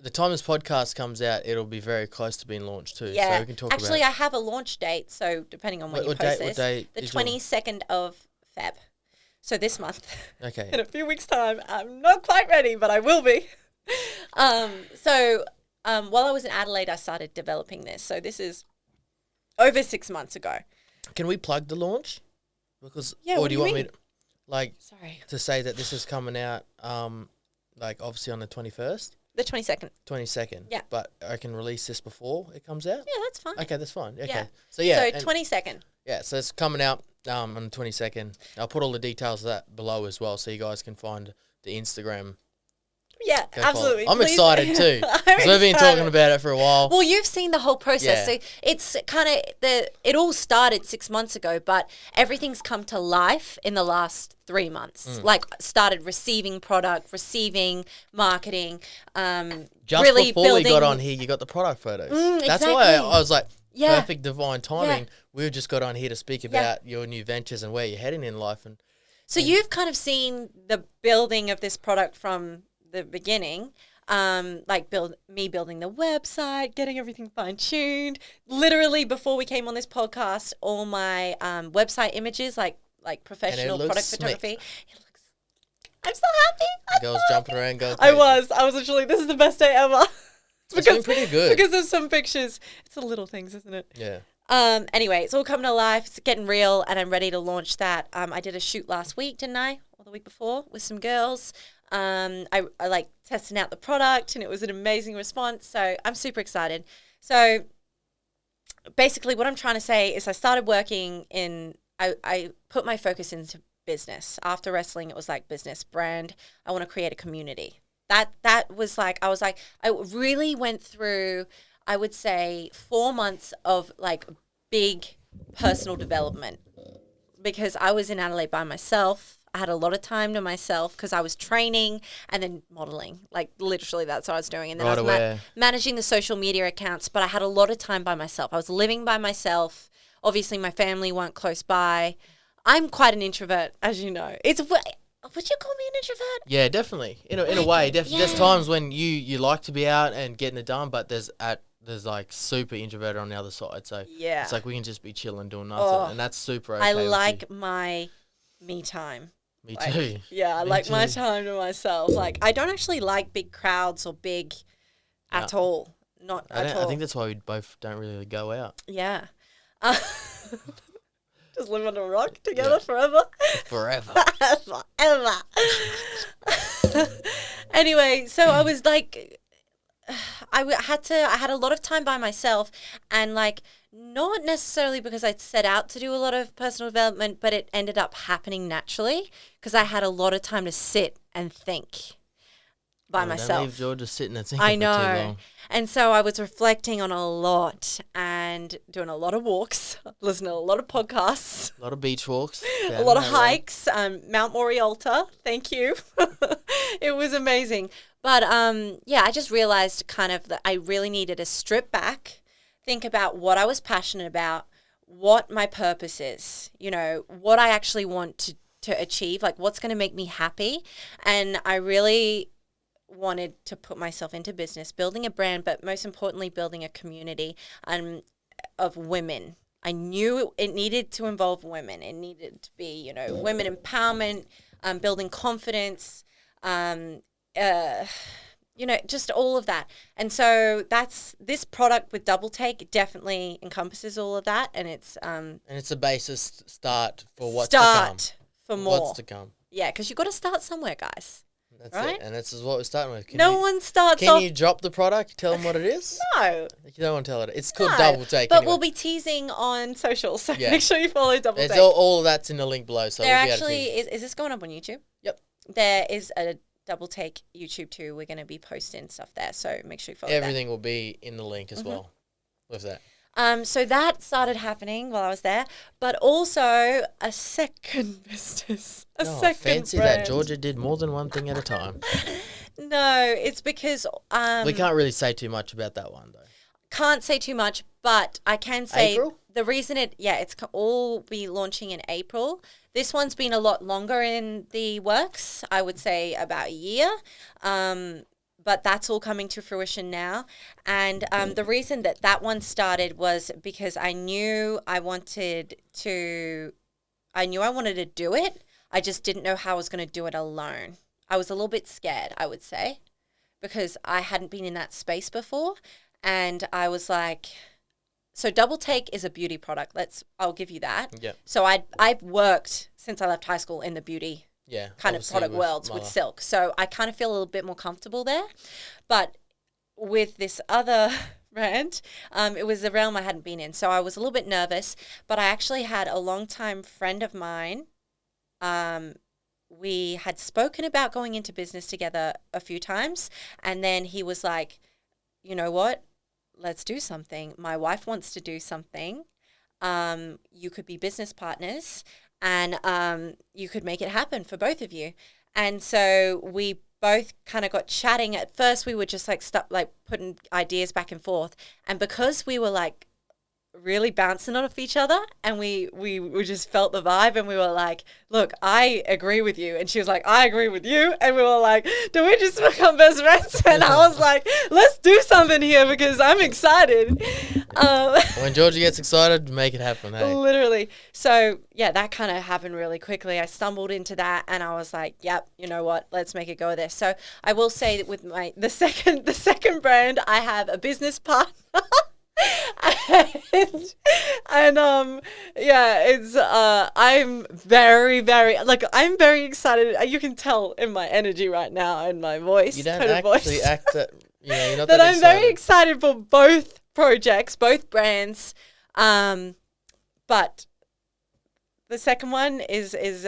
Speaker 1: The time this podcast comes out, it'll be very close to being launched too.
Speaker 2: Yeah.
Speaker 1: So we can talk
Speaker 2: actually,
Speaker 1: about
Speaker 2: I have a launch date. So depending on when you post this, the 22nd of Feb. So this month.
Speaker 1: Okay.
Speaker 2: In a few weeks' time. I'm not quite ready, but I will be. So while I was in Adelaide, I started developing this. So this is over 6 months ago.
Speaker 1: Can we plug the launch? Because
Speaker 2: yeah,
Speaker 1: or do you want
Speaker 2: mean?
Speaker 1: me to, like, to say that this is coming out, like obviously on the 21st?
Speaker 2: The 22nd.
Speaker 1: 22nd.
Speaker 2: Yeah.
Speaker 1: But I can release this before it comes out?
Speaker 2: Yeah, that's fine.
Speaker 1: Okay, that's fine. Okay.
Speaker 2: Yeah.
Speaker 1: So, yeah.
Speaker 2: So, 22nd.
Speaker 1: Yeah, so it's coming out on the 22nd. I'll put all the details of that below as well so you guys can find the Instagram.
Speaker 2: Yeah, absolutely.
Speaker 1: I'm excited too. Because we've been talking about it for a while.
Speaker 2: Well, you've seen the whole process.
Speaker 1: Yeah.
Speaker 2: So it's kind of it all started 6 months ago, but everything's come to life in the last 3 months. Like started receiving product, receiving marketing,
Speaker 1: just
Speaker 2: really
Speaker 1: before
Speaker 2: building.
Speaker 1: we got on here, you got the product photos. That's
Speaker 2: exactly.
Speaker 1: why I was like,
Speaker 2: Yeah.
Speaker 1: perfect divine timing.
Speaker 2: Yeah.
Speaker 1: We just got on here to speak about your new ventures and where you're heading in life.
Speaker 2: So you've kind of seen the building of this product from the beginning, like building the website, getting everything fine-tuned. Literally before we came on this podcast, all my website images, like professional product photography. It looks. I'm so happy.
Speaker 1: Girls jumping around, going
Speaker 2: I
Speaker 1: crazy.
Speaker 2: was literally, this is the best day ever.
Speaker 1: It's been pretty good.
Speaker 2: Because there's some pictures. It's the little things, isn't it?
Speaker 1: Yeah.
Speaker 2: Anyway, it's all coming to life. It's getting real, and I'm ready to launch that. I did a shoot last week, didn't I? Or the week before with some girls. I like testing out the product, and it was an amazing response. So I'm super excited. So basically, what I'm trying to say is, I started working in. I put my focus into business. After wrestling, it was like business brand. I want to create a community. That was like I really went through. I would say 4 months of like big personal development because I was in Adelaide by myself. I had a lot of time to myself because I was training and then modeling. Like literally that's what I was doing. And then I was managing the social media accounts, but I had a lot of time by myself. I was living by myself. Obviously my family weren't close by. I'm quite an introvert, as you know. Would you call me an introvert?
Speaker 1: Yeah, definitely. In a way, definitely. Yeah. There's times when you like to be out and getting it done, but there's like super introverted on the other side. So
Speaker 2: yeah,
Speaker 1: it's like we can just be chilling doing nothing, and that's super okay.
Speaker 2: I like my me time.
Speaker 1: Me too.
Speaker 2: Yeah, I like my time to myself. Like I don't actually like big crowds or big at all. Not at all.
Speaker 1: I think that's why we both don't really go out.
Speaker 2: Yeah. Just live on a rock together forever.
Speaker 1: Forever.
Speaker 2: Forever. Anyway, so I was like, I had a lot of time by myself, and like, not necessarily because I'd set out to do a lot of personal development, but it ended up happening naturally because I had a lot of time to sit and think by myself.
Speaker 1: Don't leave Georgia sitting and thinking
Speaker 2: I know.
Speaker 1: for too long.
Speaker 2: And so I was reflecting on a lot and doing a lot of walks, listening to a lot of podcasts.
Speaker 1: A lot of beach walks.
Speaker 2: A lot of hikes. Mount Morialta. Thank you. It was amazing. But yeah, I just realized kind of that I really needed to strip back, think about what I was passionate about, what my purpose is, you know, what I actually want to achieve, like what's going to make me happy. And I really wanted to put myself into business, building a brand, but most importantly, building a community of women. I knew it needed to involve women. It needed to be, you know, women empowerment, building confidence, you know, just all of that. And so this product with Double Take definitely encompasses all of that. And it's
Speaker 1: and it's a basis start for what's to come.
Speaker 2: For more.
Speaker 1: What's to come.
Speaker 2: Yeah, because you've got to start somewhere, guys.
Speaker 1: That's
Speaker 2: right?
Speaker 1: it. And this is what we're starting with.
Speaker 2: No one starts
Speaker 1: Can you drop the product? Tell them what it is?
Speaker 2: No.
Speaker 1: You don't want to tell it. It's called Double Take.
Speaker 2: But
Speaker 1: anyway.
Speaker 2: we'll be teasing on socials, so
Speaker 1: Yeah.
Speaker 2: make sure you follow Double Take.
Speaker 1: All of that's in the link below. So
Speaker 2: There
Speaker 1: we'll be
Speaker 2: actually
Speaker 1: able to
Speaker 2: is this going up on YouTube?
Speaker 1: Yep.
Speaker 2: There is a Double Take YouTube too. We're going to be posting stuff there, so make sure you follow that.
Speaker 1: Everything will be in the link as well with that.
Speaker 2: So that started happening while I was there, but also a second business, second
Speaker 1: fancy
Speaker 2: brand.
Speaker 1: that. Georgia did more than one thing at a time.
Speaker 2: No, it's because
Speaker 1: we can't really say too much about that one though.
Speaker 2: Can't say too much, but I can say
Speaker 1: April?
Speaker 2: the reason it's all be launching in April. This one's been a lot longer in the works. I would say about a year. But that's all coming to fruition now. And the reason that one started was because I knew I wanted to do it. I just didn't know how I was going to do it alone. I was a little bit scared, I would say, because I hadn't been in that space before. And I was like, so Double Take is a beauty product. I'll give you that.
Speaker 1: Yeah.
Speaker 2: So I've worked since I left high school in the beauty kind of product worlds with silk. So I kind of feel a little bit more comfortable there. But with this other brand, it was a realm I hadn't been in. So I was a little bit nervous, but I actually had a longtime friend of mine. We had spoken about going into business together a few times. And then he was like, you know what? Let's do something. My wife wants to do something. You could be business partners. And you could make it happen for both of you. And so we both kind of got chatting. At first, we were just like putting ideas back and forth. And because we were like really bouncing off each other, and we just felt the vibe, and we were like, look, I agree with you. And she was like, I agree with you. And we were like, do we just become best friends? And I was like, let's do something here because I'm excited.
Speaker 1: When Georgia gets excited, make it happen. Hey.
Speaker 2: Literally. So yeah, that kind of happened really quickly. I stumbled into that and I was like, yep, you know what? Let's make it go with this. So I will say that with the second brand, I have a business partner. and yeah, it's I'm very, very I'm very excited. You can tell in my energy right now and my voice.
Speaker 1: You don't actually act that, you're not
Speaker 2: that
Speaker 1: that
Speaker 2: I'm
Speaker 1: excited.
Speaker 2: very excited for both projects, both brands. But the second one is
Speaker 1: it's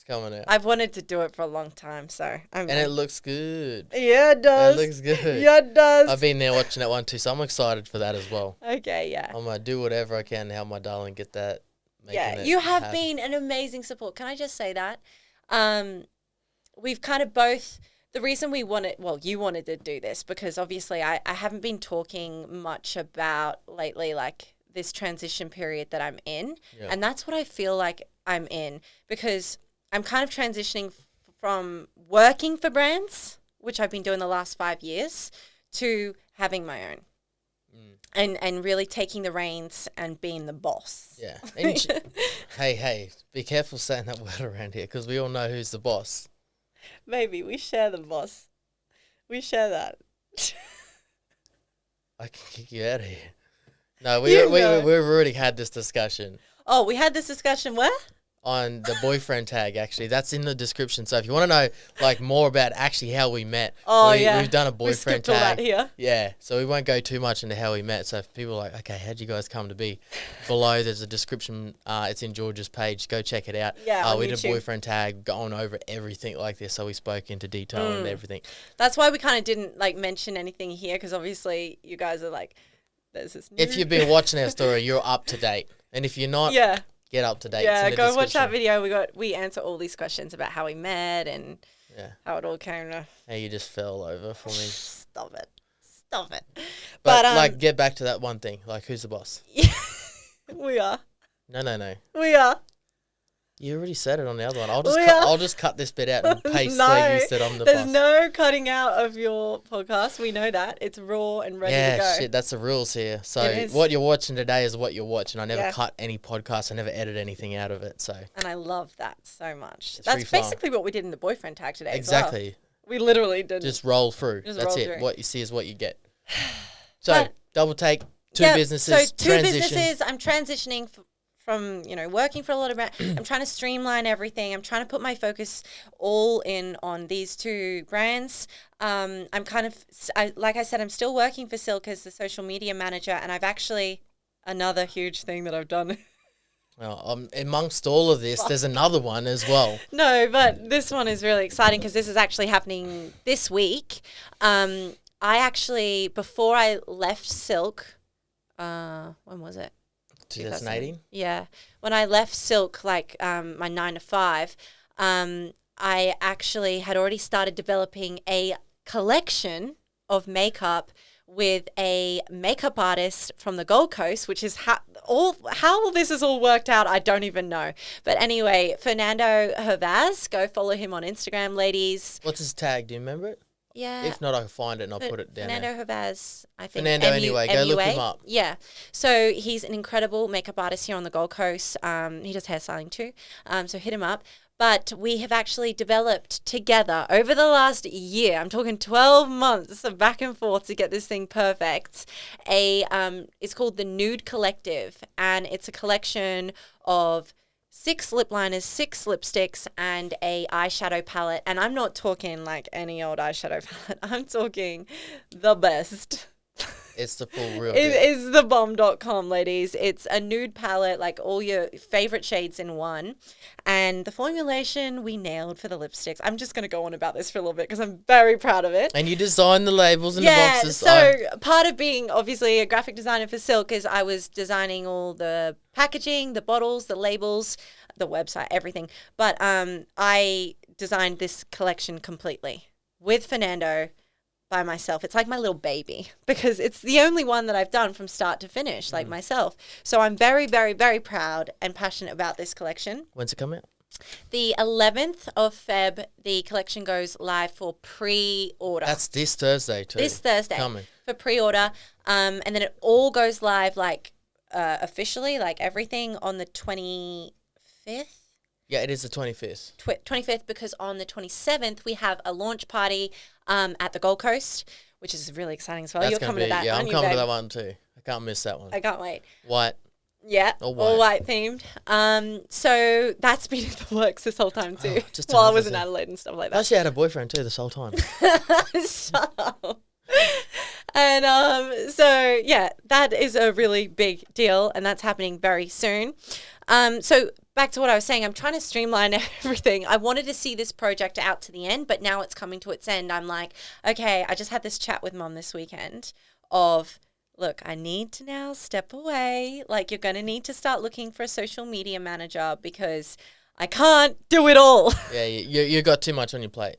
Speaker 1: coming out.
Speaker 2: I've wanted to do it for a long time, so
Speaker 1: and it looks good.
Speaker 2: Yeah, it does.
Speaker 1: It looks good.
Speaker 2: Yeah, it does.
Speaker 1: I've been there watching that one too, so I'm excited for that as well.
Speaker 2: Okay, yeah.
Speaker 1: I'm gonna do whatever I can to help my darling get that.
Speaker 2: You have been an amazing support. Can I just say that? We've kind of both. The reason you wanted to do this because obviously I haven't been talking much about lately, like this transition period that I'm in. Yeah. And that's what I feel like I'm in because I'm kind of transitioning from working for brands, which I've been doing the last 5 years, to having my own. And really taking the reins and being the boss.
Speaker 1: Yeah. Hey, be careful saying that word around here because we all know who's the boss.
Speaker 2: Maybe we share the boss. We share that.
Speaker 1: I can kick you out of here. No, we've already had this discussion.
Speaker 2: Oh, we had this discussion where?
Speaker 1: On the boyfriend tag, actually. That's in the description. So if you want to know like more about actually how we met, we've done a boyfriend tag.
Speaker 2: All that here.
Speaker 1: Yeah, so we won't go too much into how we met. So if people are like, okay, how'd you guys come to be? Below there's a description. It's in Georgia's page. Go check it out.
Speaker 2: Yeah,
Speaker 1: we
Speaker 2: on
Speaker 1: did a
Speaker 2: YouTube.
Speaker 1: boyfriend tag, going over everything like this. So we spoke into detail and everything.
Speaker 2: That's why we kind of didn't like mention anything here because obviously you guys are like, there's this.
Speaker 1: If you've been watching our story, you're up to date. And if you're not, get up to date.
Speaker 2: Yeah, go watch that video. We answer all these questions about how we met and how it all came to.
Speaker 1: How you just fell over for me.
Speaker 2: Stop it.
Speaker 1: But like, get back to that one thing. Like, who's the boss?
Speaker 2: We are.
Speaker 1: No.
Speaker 2: We are.
Speaker 1: You already said it on the other one. I'll just cut this bit out and paste where you said I'm the boss.
Speaker 2: There's no cutting out of your podcast. We know that. It's raw and ready to go.
Speaker 1: Yeah, shit. That's the rules here. So what you're watching today is what you're watching. I never cut any podcast. I never edit anything out of it. So. And
Speaker 2: I love that so much. That's basically what we did in the boyfriend tag today.
Speaker 1: Exactly.
Speaker 2: As well. We literally did.
Speaker 1: Just roll through. That's it. Through. What you see is what you get. So double take. Two businesses.
Speaker 2: So two businesses. I'm transitioning from working for a lot of brands. I'm trying to streamline everything. I'm trying to put my focus all in on these two brands. I'm kind of, like I said, I'm still working for Silk as the social media manager, and I've actually, another huge thing that I've done.
Speaker 1: Well, amongst all of this, there's another one as well.
Speaker 2: No, but this one is really exciting because this is actually happening this week. I actually, before I left Silk, when was it?
Speaker 1: 2018?
Speaker 2: Yeah. When I left Silk, like my 9 to 5, I actually had already started developing a collection of makeup with a makeup artist from the Gold Coast, which is how this has all worked out, I don't even know. But anyway, Fernando Hervaz, go follow him on Instagram, ladies.
Speaker 1: What's his tag? Do you remember it?
Speaker 2: Yeah.
Speaker 1: If not, I can find it and I'll put it down
Speaker 2: Fernando
Speaker 1: there.
Speaker 2: Hervaz, I think.
Speaker 1: Fernando anyway. Go look him up.
Speaker 2: Yeah. So he's an incredible makeup artist here on the Gold Coast. He does hairstyling too. So hit him up. But we have actually developed together over the last year, I'm talking 12 months of back and forth to get this thing perfect, it's called the Nude Collective. And it's a collection of 6 lip liners, 6 lipsticks, and a eyeshadow palette. And I'm not talking like any old eyeshadow palette. I'm talking the best.
Speaker 1: It's the full real
Speaker 2: It is thebomb.com, ladies. It's a nude palette, like all your favorite shades in one. And the formulation we nailed for the lipsticks. I'm just going to go on about this for a little bit because I'm very proud of it.
Speaker 1: And you designed the labels and the boxes.
Speaker 2: So part of being obviously a graphic designer for Silk is I was designing all the packaging, the bottles, the labels, the website, everything. But I designed this collection completely with Fernando by myself. It's like my little baby because it's the only one that I've done from start to finish, like myself. So I'm very, very, very proud and passionate about this collection.
Speaker 1: When's it come out?
Speaker 2: The 11th of Feb, the collection goes live for pre-order.
Speaker 1: That's this Thursday too.
Speaker 2: This Thursday.
Speaker 1: Coming. For
Speaker 2: pre-order. And then it all goes live like officially, like everything on the 25th.
Speaker 1: Yeah, it is the 25th.
Speaker 2: 25th, because on the 27th, we have a launch party at the Gold Coast, which is really exciting as well. You're coming to that one.
Speaker 1: Yeah, I'm coming to that one too. I can't miss that one.
Speaker 2: I can't wait.
Speaker 1: White.
Speaker 2: Yeah, all white themed. So that's been in the works this whole time too. While I was in Adelaide and stuff like that.
Speaker 1: I actually had a boyfriend too this whole time.
Speaker 2: Shut up. And so yeah, that is a really big deal, and that's happening very soon. So back to what I was saying, I'm trying to streamline everything. I wanted to see this project out to the end, but now it's coming to its end. I'm like, okay, I just had this chat with Mum this weekend of, look, I need to now step away. Like, you're going to need to start looking for a social media manager because I can't do it all.
Speaker 1: Yeah, you got too much on your plate.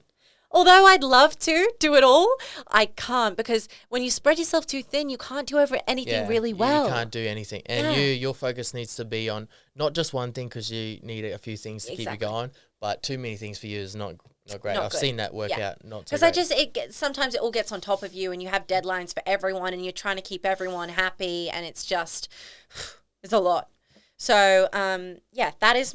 Speaker 2: Although I'd love to do it all, I can't, because when you spread yourself too thin, you can't do anything really well.
Speaker 1: You can't do anything. And your focus needs to be on not just one thing, because you need a few things to keep you going, but too many things for you is not great. I've seen that work out not too great.
Speaker 2: Because sometimes it all gets on top of you and you have deadlines for everyone and you're trying to keep everyone happy and it's just, it's a lot. So, that's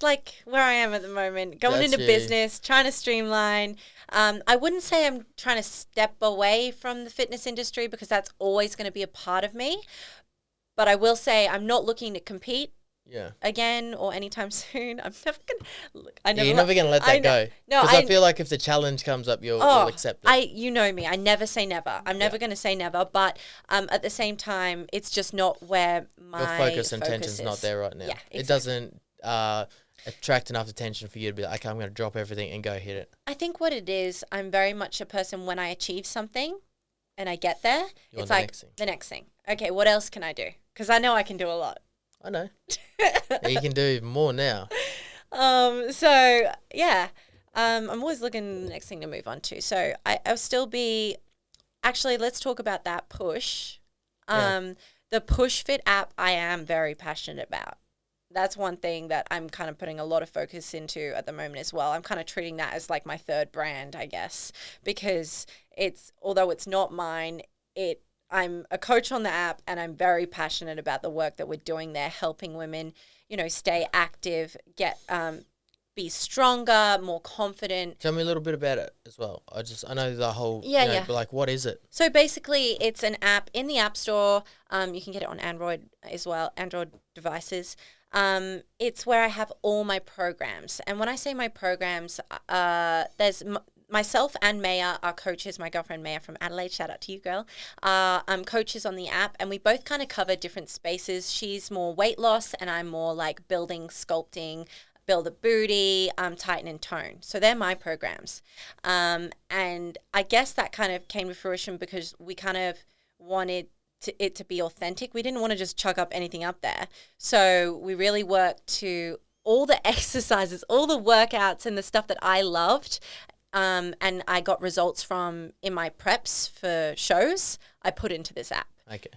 Speaker 2: like where I am at the moment, going
Speaker 1: That's
Speaker 2: into business, trying to streamline. I wouldn't say I'm trying to step away from the fitness industry because that's always going to be a part of me. But I will say I'm not looking to compete again or anytime soon. I'm never going to look.
Speaker 1: You're never going to let that go.
Speaker 2: No,
Speaker 1: because I feel like if the challenge comes up, you'll accept it.
Speaker 2: You know me. I never say never. I'm never going to say never. But at the same time, it's just not where my
Speaker 1: your focus and attention's not there right now.
Speaker 2: Yeah, exactly.
Speaker 1: It doesn't attract enough attention for you to be like, okay, I'm going to drop everything and go hit it.
Speaker 2: I think what it is, I'm very much a person when I achieve something and I get there, it's like the next thing. Okay, what else can I do? Because I know I can do a lot.
Speaker 1: I know. You can do even more now.
Speaker 2: I'm always looking the next thing to move on to. So I'll still be, actually, let's talk about that push. The Push Fit app I am very passionate about. That's one thing that I'm kind of putting a lot of focus into at the moment as well. I'm kind of treating that as like my third brand, I guess, because although it's not mine, I'm a coach on the app and I'm very passionate about the work that we're doing there, helping women, stay active, be stronger, more confident.
Speaker 1: Tell me a little bit about it as well. I know the whole, but like, what is it?
Speaker 2: So basically it's an app in the App Store. You can get it on Android as well, Android devices. It's where I have all my programs. And when I say my programs, there's myself and Maya are coaches. My girlfriend Maya from Adelaide, shout out to you, girl. Coaches on the app, and we both kind of cover different spaces. She's more weight loss, and I'm more like building, sculpting, build a booty, tighten and tone. So they're my programs. And I guess that kind of came to fruition because we kind of wanted it to be authentic. We didn't want to just chuck up anything up there. So we really worked to all the exercises, all the workouts and the stuff that I loved. And I got results from in my preps for shows, I put into this app.
Speaker 1: Okay.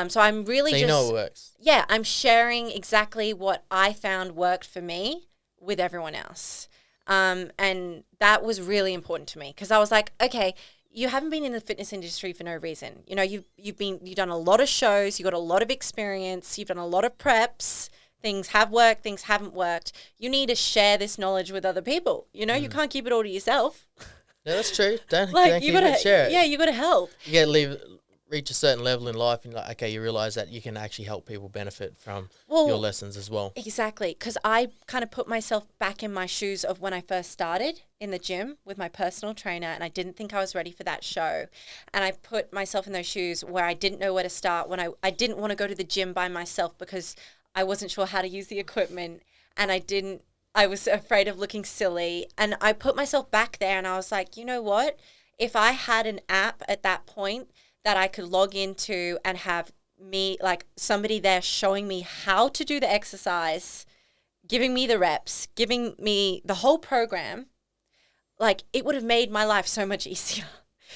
Speaker 2: So I'm really
Speaker 1: so you know it works.
Speaker 2: Yeah, I'm sharing exactly what I found worked for me with everyone else. And that was really important to me because I was like, okay, you haven't been in the fitness industry for no reason. You've done a lot of shows, you got a lot of experience, you've done a lot of preps. Things have worked, things haven't worked. You need to share this knowledge with other people. You can't keep it all to yourself.
Speaker 1: No, that's true. Don't share it.
Speaker 2: Yeah, you got to help.
Speaker 1: You reach a certain level in life and you realize that you can actually help people benefit from your lessons as well.
Speaker 2: Exactly, because I kind of put myself back in my shoes of when I first started in the gym with my personal trainer, and I didn't think I was ready for that show. And I put myself in those shoes where I didn't know where to start, when I didn't want to go to the gym by myself because I wasn't sure how to use the equipment, and I was afraid of looking silly. And I put myself back there and I was like, you know what? If I had an app at that point that I could log into and have me, like somebody there showing me how to do the exercise, giving me the reps, giving me the whole program, like it would have made my life so much easier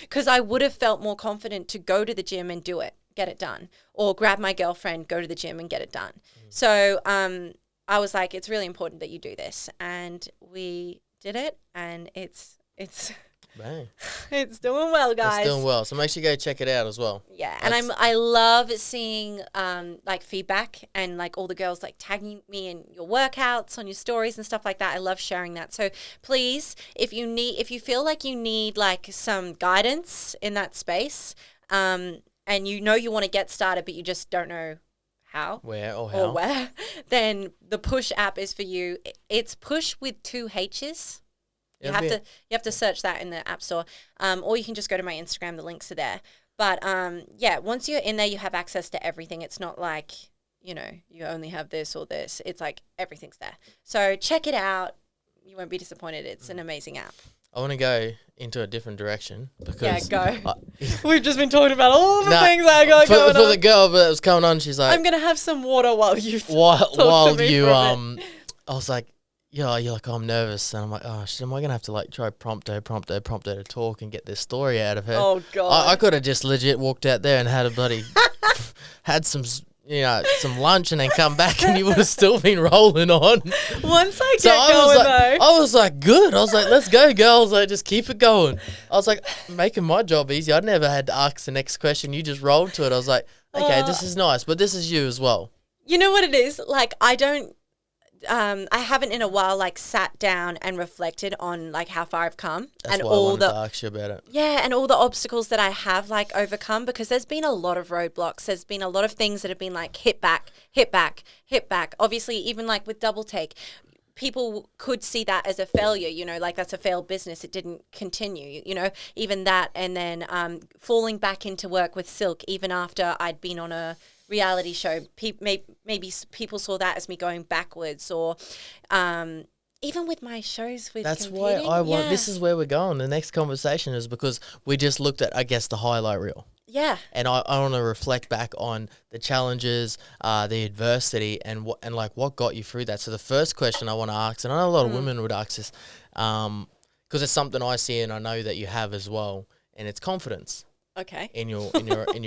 Speaker 2: because I would have felt more confident to go to the gym and do it. Get it done, or grab my girlfriend, go to the gym and get it done. So I was like, it's really important that you do this, and we did it, and it's
Speaker 1: Bang.
Speaker 2: It's doing well, guys.
Speaker 1: It's doing well, so make sure you go check it out as well.
Speaker 2: Yeah, and I love seeing like feedback and like all the girls like tagging me in your workouts on your stories and stuff like that. I love sharing that. So please, if you feel like you need like some guidance in that space, and you want to get started, but you just don't know how, where, then the Push app is for you. It's Push with 2 H's. You have to search that in the App Store, or you can just go to my Instagram. The links are there. But once you're in there, you have access to everything. It's not like you only have this or this. It's like everything's there. So check it out. You won't be disappointed. It's an amazing app.
Speaker 1: I want to go into a different direction because
Speaker 2: We've just been talking about all the things that I got going on.
Speaker 1: For the girl that was coming on, she's like,
Speaker 2: I'm gonna have some water while you
Speaker 1: I was like, yeah, you're like, oh, I'm nervous, and I'm like, oh shit, am I gonna have to like try prompt her to talk and get this story out of her?
Speaker 2: Oh god,
Speaker 1: I could have just legit walked out there and had a bloody had some lunch and then come back and you would have still been rolling on.
Speaker 2: Once I get
Speaker 1: I was like, good. I was like, let's go, girls. Like, just keep it going. I was like, making my job easy. I never had to ask the next question. You just rolled to it. I was like, okay, this is nice, but this is you as well.
Speaker 2: You know what it is? Like, I haven't in a while like sat down and reflected on like how far I've come
Speaker 1: That's
Speaker 2: and
Speaker 1: why I
Speaker 2: all
Speaker 1: wanted
Speaker 2: the
Speaker 1: to ask you about it.
Speaker 2: yeah, and all the obstacles that I have like overcome, because there's been a lot of roadblocks. There's been a lot of things that have been like hit back, hit back, hit back. Obviously, even like with Double Take, people could see that as a failure, you know, like that's a failed business. It didn't continue, you know, even that. And then falling back into work with Silk, even after I'd been on a reality show, maybe people saw that as me going backwards, or even with my shows with
Speaker 1: That's
Speaker 2: competing.
Speaker 1: why I want. This is where we're going. The next conversation is because we just looked at, I guess, the highlight reel.
Speaker 2: Yeah.
Speaker 1: And I want to reflect back on the challenges, the adversity, and what got you through that. So the first question I want to ask, and I know a lot of women would ask this, because it's something I see and I know that you have as well, and it's confidence.
Speaker 2: Okay.
Speaker 1: In your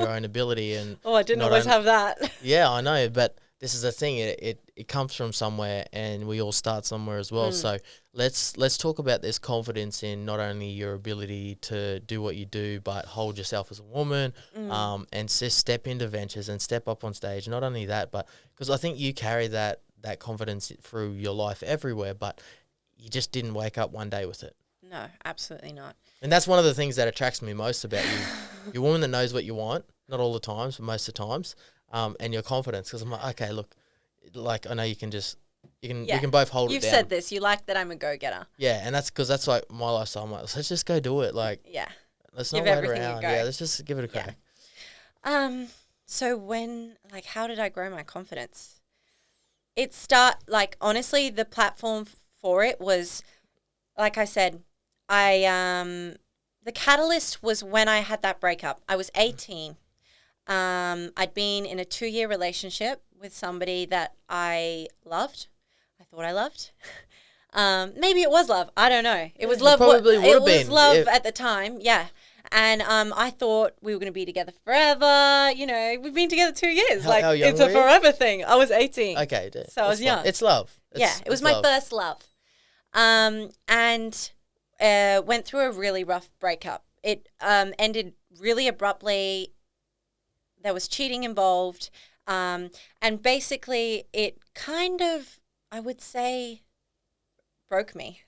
Speaker 1: own ability. And
Speaker 2: I didn't always have that.
Speaker 1: Yeah, I know, but this is the thing. It comes from somewhere, and we all start somewhere as well. So let's talk about this confidence in not only your ability to do what you do, but hold yourself as a woman, and just step into ventures and step up on stage. Not only that, but because I think you carry that confidence through your life everywhere, but you just didn't wake up one day with it.
Speaker 2: No, absolutely not.
Speaker 1: And that's one of the things that attracts me most about you. You're a woman that knows what you want, not all the times, but most of the times, and your confidence. Because I'm like, okay, look, like I know you can we can both hold it down.
Speaker 2: You've said this. You like that I'm a go-getter.
Speaker 1: Yeah, and that's like my lifestyle. I'm like, let's just go do it. Like,
Speaker 2: yeah,
Speaker 1: let's not wait around. Yeah, let's just give it a crack.
Speaker 2: Yeah. So how did I grow my confidence? Honestly, the platform for it was, like I said, the catalyst was when I had that breakup. I was 18. I'd been in a 2-year relationship with somebody that I loved. I thought I loved. Maybe it was love. I don't know. It was love.
Speaker 1: Probably would have been.
Speaker 2: It was love at the time. Yeah. And I thought we were going to be together forever. You know, we've been together 2 years.
Speaker 1: How young
Speaker 2: it's a
Speaker 1: were you?
Speaker 2: forever thing. I was 18.
Speaker 1: Okay.
Speaker 2: So I was young.
Speaker 1: It's love.
Speaker 2: It was my first love. And went through a really rough breakup. It ended really abruptly. There was cheating involved. And basically it kind of, I would say, broke me.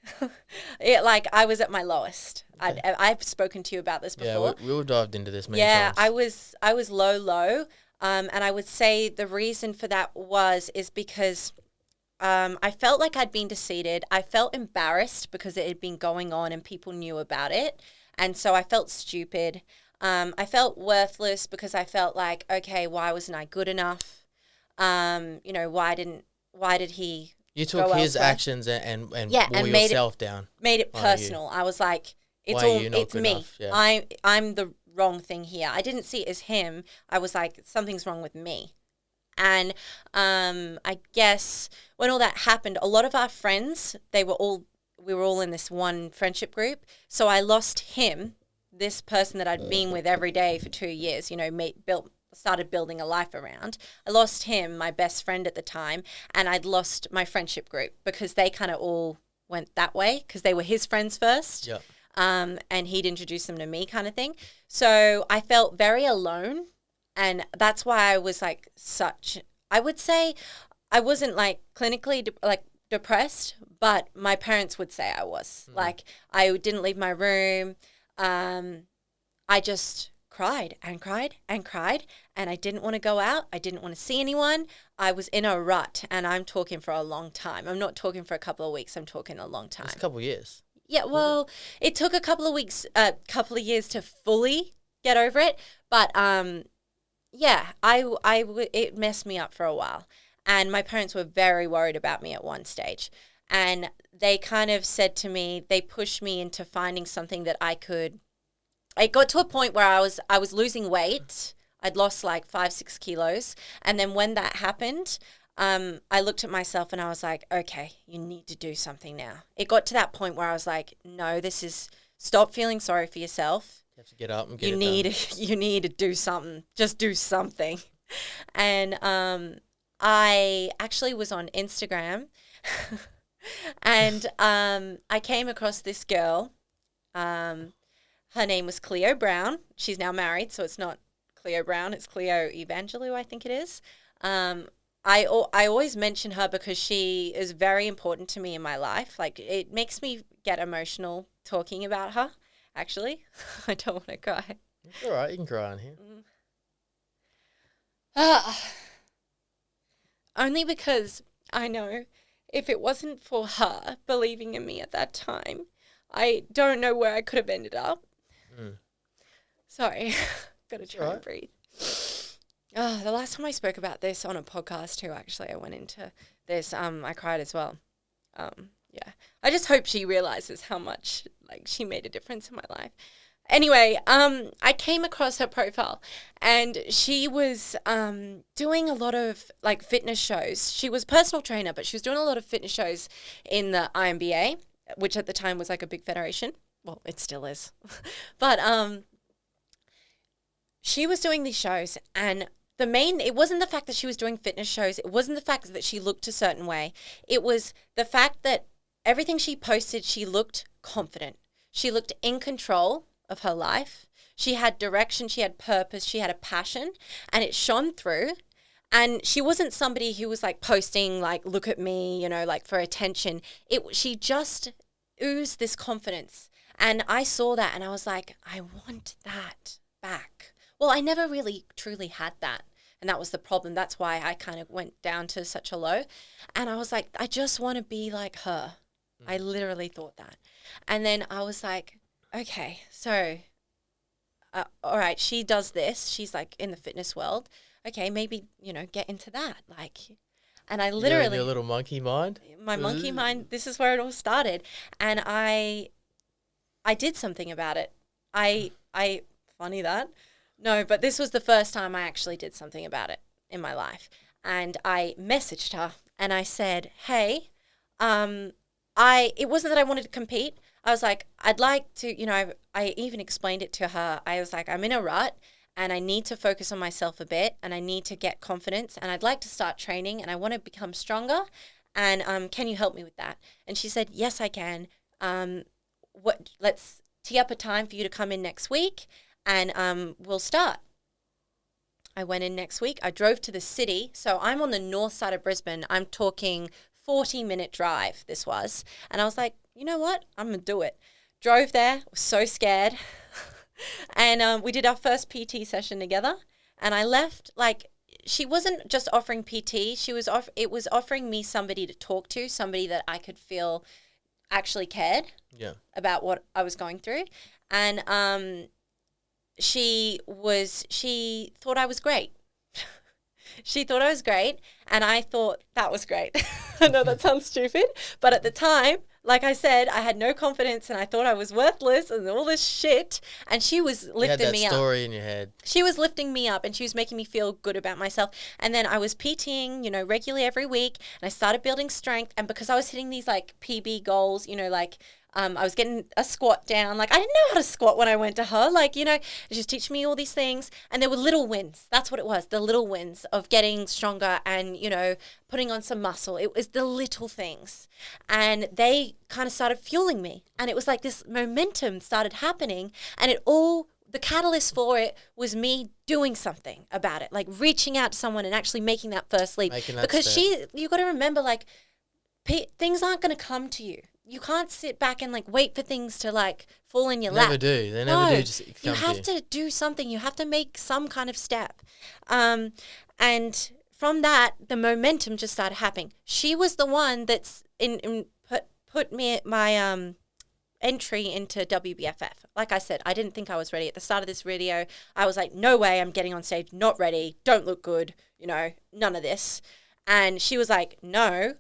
Speaker 2: I was at my lowest. Okay. I've spoken to you about this before.
Speaker 1: Yeah, we all dived into this many times.
Speaker 2: I was low. And I would say the reason for that is because I felt like I'd been deceived. I felt embarrassed because it had been going on and people knew about it. And so I felt stupid. I felt worthless because I felt like, okay, why wasn't I good enough? Why did he
Speaker 1: You took his actions and wore yourself down.
Speaker 2: Made it personal. I was like, it's me. Yeah. I'm the wrong thing here. I didn't see it as him. I was like, something's wrong with me. And I guess when all that happened, a lot of our friends, we were all in this one friendship group. So I lost him, this person that I'd been with every day for 2 years, started building a life around. I lost him, my best friend at the time, and I'd lost my friendship group because they kind of all went that way because they were his friends first.
Speaker 1: Yeah.
Speaker 2: And he'd introduced them to me kind of thing. So I felt very alone. And that's why I was I would say I wasn't clinically depressed, but my parents would say I was. Mm-hmm. I didn't leave my room. I just cried and cried and cried, and I didn't want to go out. I didn't want to see anyone. I was in a rut, and I'm talking for a long time. I'm not talking for a couple of weeks. I'm talking a long time.
Speaker 1: It's a couple of years.
Speaker 2: Yeah, well, it took a couple of weeks, couple of years to fully get over it, but it messed me up for a while, and my parents were very worried about me at one stage, and they kind of said to me, they pushed me into finding something that I could. It got to a point where I was losing weight. I'd lost 5-6 kilos, and then when that happened, I looked at myself and I was like, okay, you need to do something now. It got to that point where I was like, no, stop feeling sorry for yourself.
Speaker 1: You have to get up and get it done.
Speaker 2: You need to do something. Just do something. And I actually was on Instagram and I came across this girl. Her name was Cleo Brown. She's now married, so it's not Cleo Brown. It's Cleo Evangelou, I think it is. I always mention her because she is very important to me in my life. Like, it makes me get emotional talking about her, actually. I don't want to cry.
Speaker 1: It's all right. You can cry on here.
Speaker 2: Only because I know if it wasn't for her believing in me at that time, I don't know where I could have ended up. Sorry. Got to try and breathe. The last time I spoke about this on a podcast too, actually, I went into this. I cried as well. Yeah. I just hope she realizes how much like she made a difference in my life. Anyway, I came across her profile and she was doing a lot of like fitness shows. She was a personal trainer, but she was doing a lot of fitness shows in the IMBA, which at the time was like a big federation. Well, it still is. But she was doing these shows, and it wasn't the fact that she was doing fitness shows. It wasn't the fact that she looked a certain way. It was the fact that everything she posted, she looked confident. She looked in control of her life. She had direction, she had purpose, she had a passion, and it shone through. And she wasn't somebody who was like posting like, look at me, you know, like for attention. She just oozed this confidence. And I saw that and I was like, I want that back. Well, I never really truly had that. And that was the problem. That's why I kind of went down to such a low. And I was like, I just want to be like her. I literally thought that. And then I was like, okay, so, all right, she does this. She's like in the fitness world. Okay, maybe, you know, get into that. Like, and I literally.
Speaker 1: You're in your little monkey mind?
Speaker 2: My monkey mind, this is where it all started. And I did something about it. Funny that. No, but this was the first time I actually did something about it in my life. And I messaged her and I said, hey, it wasn't that I wanted to compete. I was like, I'd like to, you know, I even explained it to her. I was like, I'm in a rut and I need to focus on myself a bit and I need to get confidence and I'd like to start training and I want to become stronger. And can you help me with that? And she said, yes, I can. Let's tee up a time for you to come in next week and we'll start. I went in next week. I drove to the city. So I'm on the north side of Brisbane. I'm talking 40-minute drive this was. And I was like, you know what? I'm going to do it. Drove there. Was so scared. And we did our first PT session together. And I left like, she wasn't just offering PT. It was offering me somebody to talk to, somebody that I could feel actually cared about what I was going through. And she thought I was great. She thought I was great, and I thought that was great. I know that sounds stupid, but at the time, like I said, I had no confidence, and I thought I was worthless and all this shit, and she was lifting me up. You had that
Speaker 1: story in your head.
Speaker 2: She was lifting me up, and she was making me feel good about myself, and then I was PTing, you know, regularly every week, and I started building strength, and because I was hitting these, like, PB goals, you know, like, I was getting a squat down. Like, I didn't know how to squat when I went to her. Like, you know, she was teaching me all these things. And there were little wins. That's what it was, the little wins of getting stronger and, you know, putting on some muscle. It was the little things. And they kind of started fueling me. And it was like this momentum started happening. And the catalyst for it was me doing something about it. Like reaching out to someone and actually making that first leap. Because you got to remember, like, things aren't going to come to you. You can't sit back and like wait for things to like fall in your lap.
Speaker 1: They never do. Just
Speaker 2: you have to do something. You have to make some kind of step. And from that, the momentum just started happening. She was the one that's put me my entry into WBFF. Like I said, I didn't think I was ready at the start of this video. I was like, no way, I'm getting on stage. Not ready. Don't look good. You know, none of this. And she was like, no.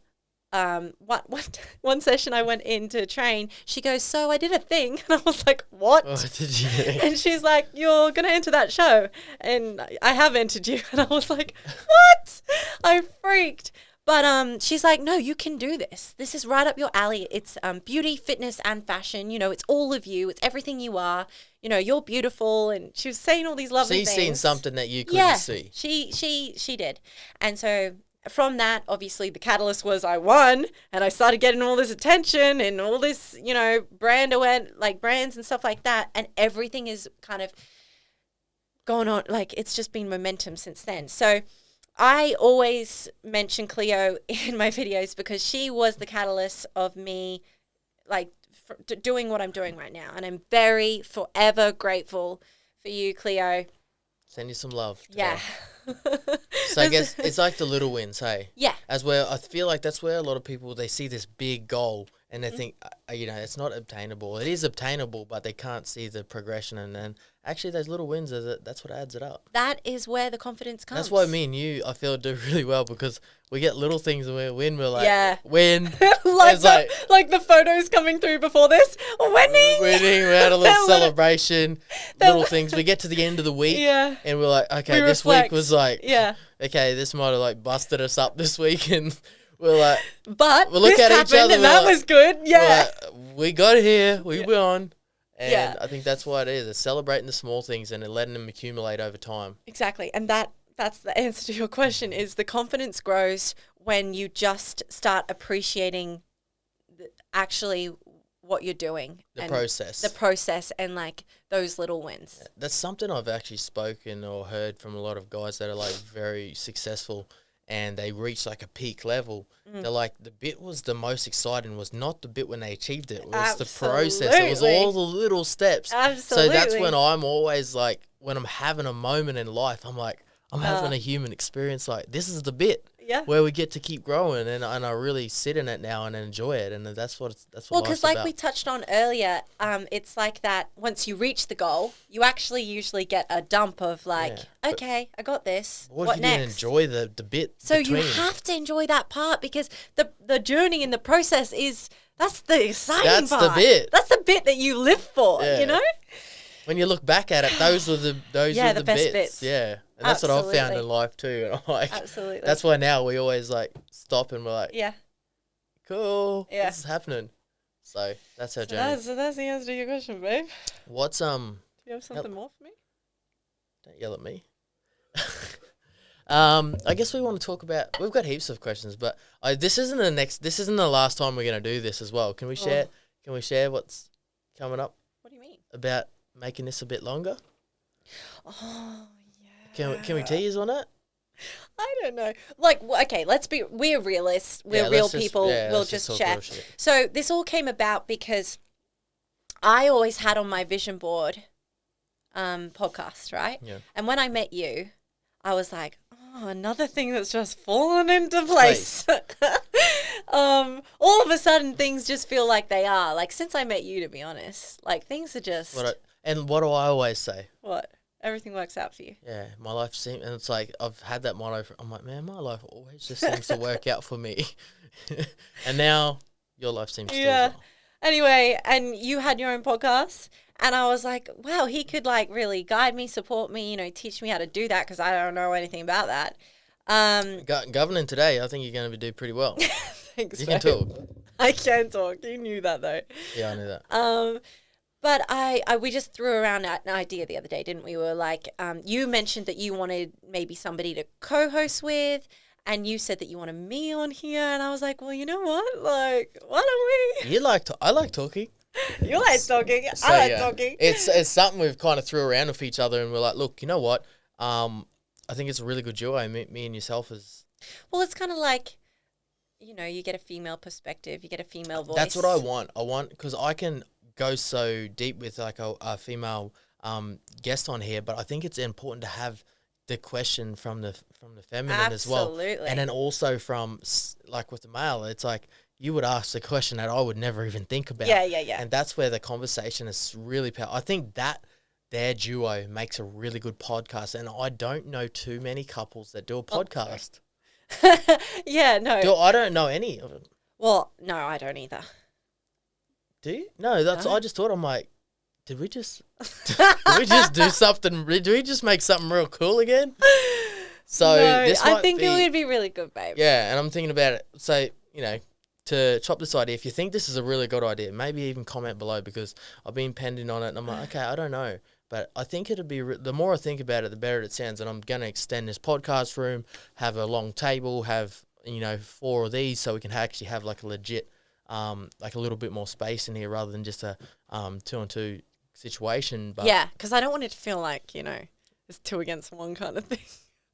Speaker 2: One session I went in to train, she goes, so I did a thing. And I was like, what?
Speaker 1: What did you do?
Speaker 2: And she's like, you're going to enter that show. And I have entered you. And I was like, what? I freaked. But she's like, no, you can do this. This is right up your alley. It's beauty, fitness, and fashion. You know, it's all of you. It's everything you are. You know, you're beautiful. And she was saying all these lovely things.
Speaker 1: She's seen something that you couldn't see.
Speaker 2: She did. And so from that, obviously, the catalyst was I won, and I started getting all this attention and all this, you know, brands and stuff like that, and everything is kind of gone on, like, it's just been momentum since then. So I always mention Cleo in my videos because she was the catalyst of me, like, doing what I'm doing right now. And I'm very forever grateful for you, Cleo.
Speaker 1: Send you some love.
Speaker 2: Yeah.
Speaker 1: So I guess it's like the little wins, hey?
Speaker 2: Yeah.
Speaker 1: As where I feel like that's where a lot of people, they see this big goal and they think, it's not obtainable. It is obtainable, but they can't see the progression. And then actually those little wins, that's what adds it up.
Speaker 2: That is where the confidence comes.
Speaker 1: That's why me and you, I feel, do really well because we get little things and we win. We're like, win.
Speaker 2: like the photos coming through before this. Winning.
Speaker 1: We had a little celebration, little things. We get to the end of the week and we're like, okay, this week was like, okay, this might have like busted us up this week. And we're like,
Speaker 2: but
Speaker 1: we look at each other
Speaker 2: and that was good. Yeah.
Speaker 1: Like, we got here. We won. And I think that's what it is. It's celebrating the small things and letting them accumulate over time.
Speaker 2: Exactly. And that's the answer to your question is the confidence grows when you just start appreciating actually what you're doing.
Speaker 1: The process
Speaker 2: and like those little wins.
Speaker 1: That's something I've actually spoken or heard from a lot of guys that are like very successful and they reach like a peak level. They're like, the bit was the most exciting was not the bit when they achieved it. It was the process. It was all the little steps.
Speaker 2: Absolutely.
Speaker 1: So that's when I'm always like, when I'm having a moment in life, I'm like, I'm having a human experience. Like, this is the bit where we get to keep growing. And I really sit in it now and enjoy it. And that's what
Speaker 2: because like we touched on earlier, it's like that once you reach the goal, you actually usually get a dump of like, okay, I got this.
Speaker 1: What if you
Speaker 2: next?
Speaker 1: didn't enjoy the bit
Speaker 2: So
Speaker 1: between?
Speaker 2: you have to enjoy that part because the journey and the process that's the exciting part.
Speaker 1: That's the bit.
Speaker 2: That's the bit that you live for, you know?
Speaker 1: When you look back at it, those were the
Speaker 2: best bits.
Speaker 1: Yeah. And that's what I've found in life too. And I'm like,
Speaker 2: absolutely.
Speaker 1: That's why now we always like stop and we're like, cool.
Speaker 2: Yeah.
Speaker 1: This is happening. So that's our journey.
Speaker 2: So that's the answer to your question, babe.
Speaker 1: What's
Speaker 2: Do you have something more for me?
Speaker 1: Don't yell at me. I guess we want to talk about. We've got heaps of questions, but this isn't the last time we're going to do this as well. Can we share? Can we share what's coming up?
Speaker 2: What do you mean?
Speaker 1: About making this a bit longer?
Speaker 2: Oh yeah.
Speaker 1: Can we tease on it?
Speaker 2: I don't know. Like, okay, we're realists. We're real people. We'll just chat. So this all came about because I always had on my vision board podcast, right?
Speaker 1: Yeah.
Speaker 2: And when I met you, I was like, oh, another thing that's just fallen into place. All of a sudden, things just feel like they are. Like, since I met you, to be honest, like, things are just...
Speaker 1: And what do I always say?
Speaker 2: What? Everything works out for you.
Speaker 1: Yeah, my life seems... And it's like, I've had that motto. I'm like, man, my life always just seems to work out for me. And now, your life seems to as well.
Speaker 2: Anyway, and you had your own podcast. And I was like, wow, he could, like, really guide me, support me, teach me how to do that because I don't know anything about that.
Speaker 1: Governing today, I think you're going to do pretty well.
Speaker 2: Thanks,
Speaker 1: You can talk.
Speaker 2: I can talk. You knew that, though.
Speaker 1: Yeah, I knew that.
Speaker 2: But we just threw around an idea the other day, didn't we? We were like, you mentioned that you wanted maybe somebody to co-host with, and you said that you wanted me on here, and I was like, well, you know what? Like, why don't we?
Speaker 1: I like talking.
Speaker 2: You like talking. So, I like talking.
Speaker 1: It's something we've kind of threw around with each other, and we're like, look, you know what? I think it's a really good duo. Me and yourself is.
Speaker 2: Well, it's kind of like, you get a female perspective, you get a female voice.
Speaker 1: That's what I want. Because I can go so deep with like a female guest on here, but I think it's important to have the question from the feminine as well.
Speaker 2: Absolutely.
Speaker 1: And then also from like with the male, it's like you would ask the question that I would never even think about.
Speaker 2: Yeah.
Speaker 1: And that's where the conversation is really powerful. I think that their duo makes a really good podcast, and I don't know too many couples that do a podcast.
Speaker 2: Yeah, no.
Speaker 1: I don't know any of them.
Speaker 2: Well, no, I don't either.
Speaker 1: Do you? No, I just thought, I'm like, did we just do something? Did we just make something real cool again? So
Speaker 2: no, I think it would be really good, babe.
Speaker 1: Yeah, and I'm thinking about it. So, to chop this idea, if you think this is a really good idea, maybe even comment below, because I've been pending on it and I'm like, okay, I don't know. But I think it'd be, the more I think about it, the better it sounds. And I'm going to extend this podcast room, have a long table, have, 4 of these so we can actually have like a legit, like a little bit more space in here rather than just a 2-on-2 situation. But
Speaker 2: yeah, because I don't want it to feel like, it's 2 against 1 kind of thing.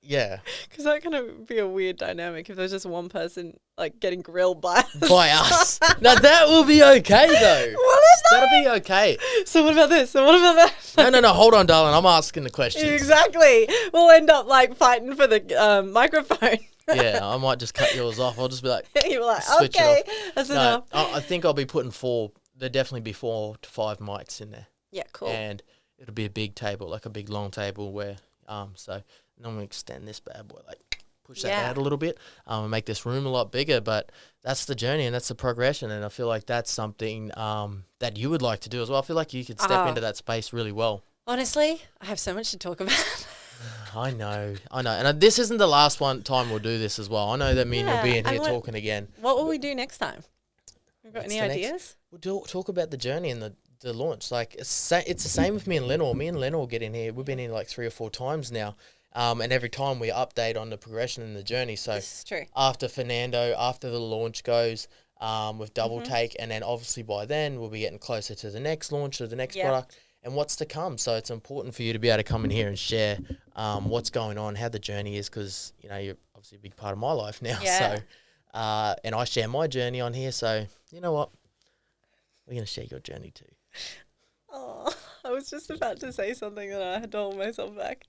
Speaker 1: Yeah.
Speaker 2: Because that kind of be a weird dynamic if there's just one person like getting grilled by
Speaker 1: us. Now that will be okay though.
Speaker 2: What is that?
Speaker 1: That'll be okay.
Speaker 2: So what about this? So what about that?
Speaker 1: No. Hold on, darling. I'm asking the questions.
Speaker 2: Exactly. We'll end up like fighting for the microphone.
Speaker 1: Yeah, I might just cut yours off. I'll just be like,
Speaker 2: You're like,
Speaker 1: switch it
Speaker 2: okay,
Speaker 1: off.
Speaker 2: that's
Speaker 1: No,
Speaker 2: enough.
Speaker 1: I think I'll be putting there'll definitely be 4 to 5 mics in there.
Speaker 2: Yeah, cool.
Speaker 1: And it'll be a big table, like a big long table where, so I'm going to extend this bad boy, like push that out a little bit, and make this room a lot bigger. But that's the journey and that's the progression. And I feel like that's something that you would like to do as well. I feel like you could step into that space really well.
Speaker 2: Honestly, I have so much to talk about.
Speaker 1: I know. And this isn't the last time we'll do this as well. I know that me and you'll be in here talking again.
Speaker 2: What will we do next time? We've got any ideas?
Speaker 1: We'll talk about the journey and the launch. Like it's the same with me and Lenore. Me and Lenore get in here. We've been in like 3 or 4 times now. And every time we update on the progression and the journey. So
Speaker 2: this is true.
Speaker 1: After Fernando, after the launch goes, with Double Take, and then obviously by then we'll be getting closer to the next launch of the next product and what's to come. So it's important for you to be able to come in here and share what's going on, how the journey is, because you know you're obviously a big part of my life now.
Speaker 2: Yeah.
Speaker 1: So and I share my journey on here. So you know what, we're gonna share your journey too.
Speaker 2: Oh, I was just about to say something that I had to hold myself back.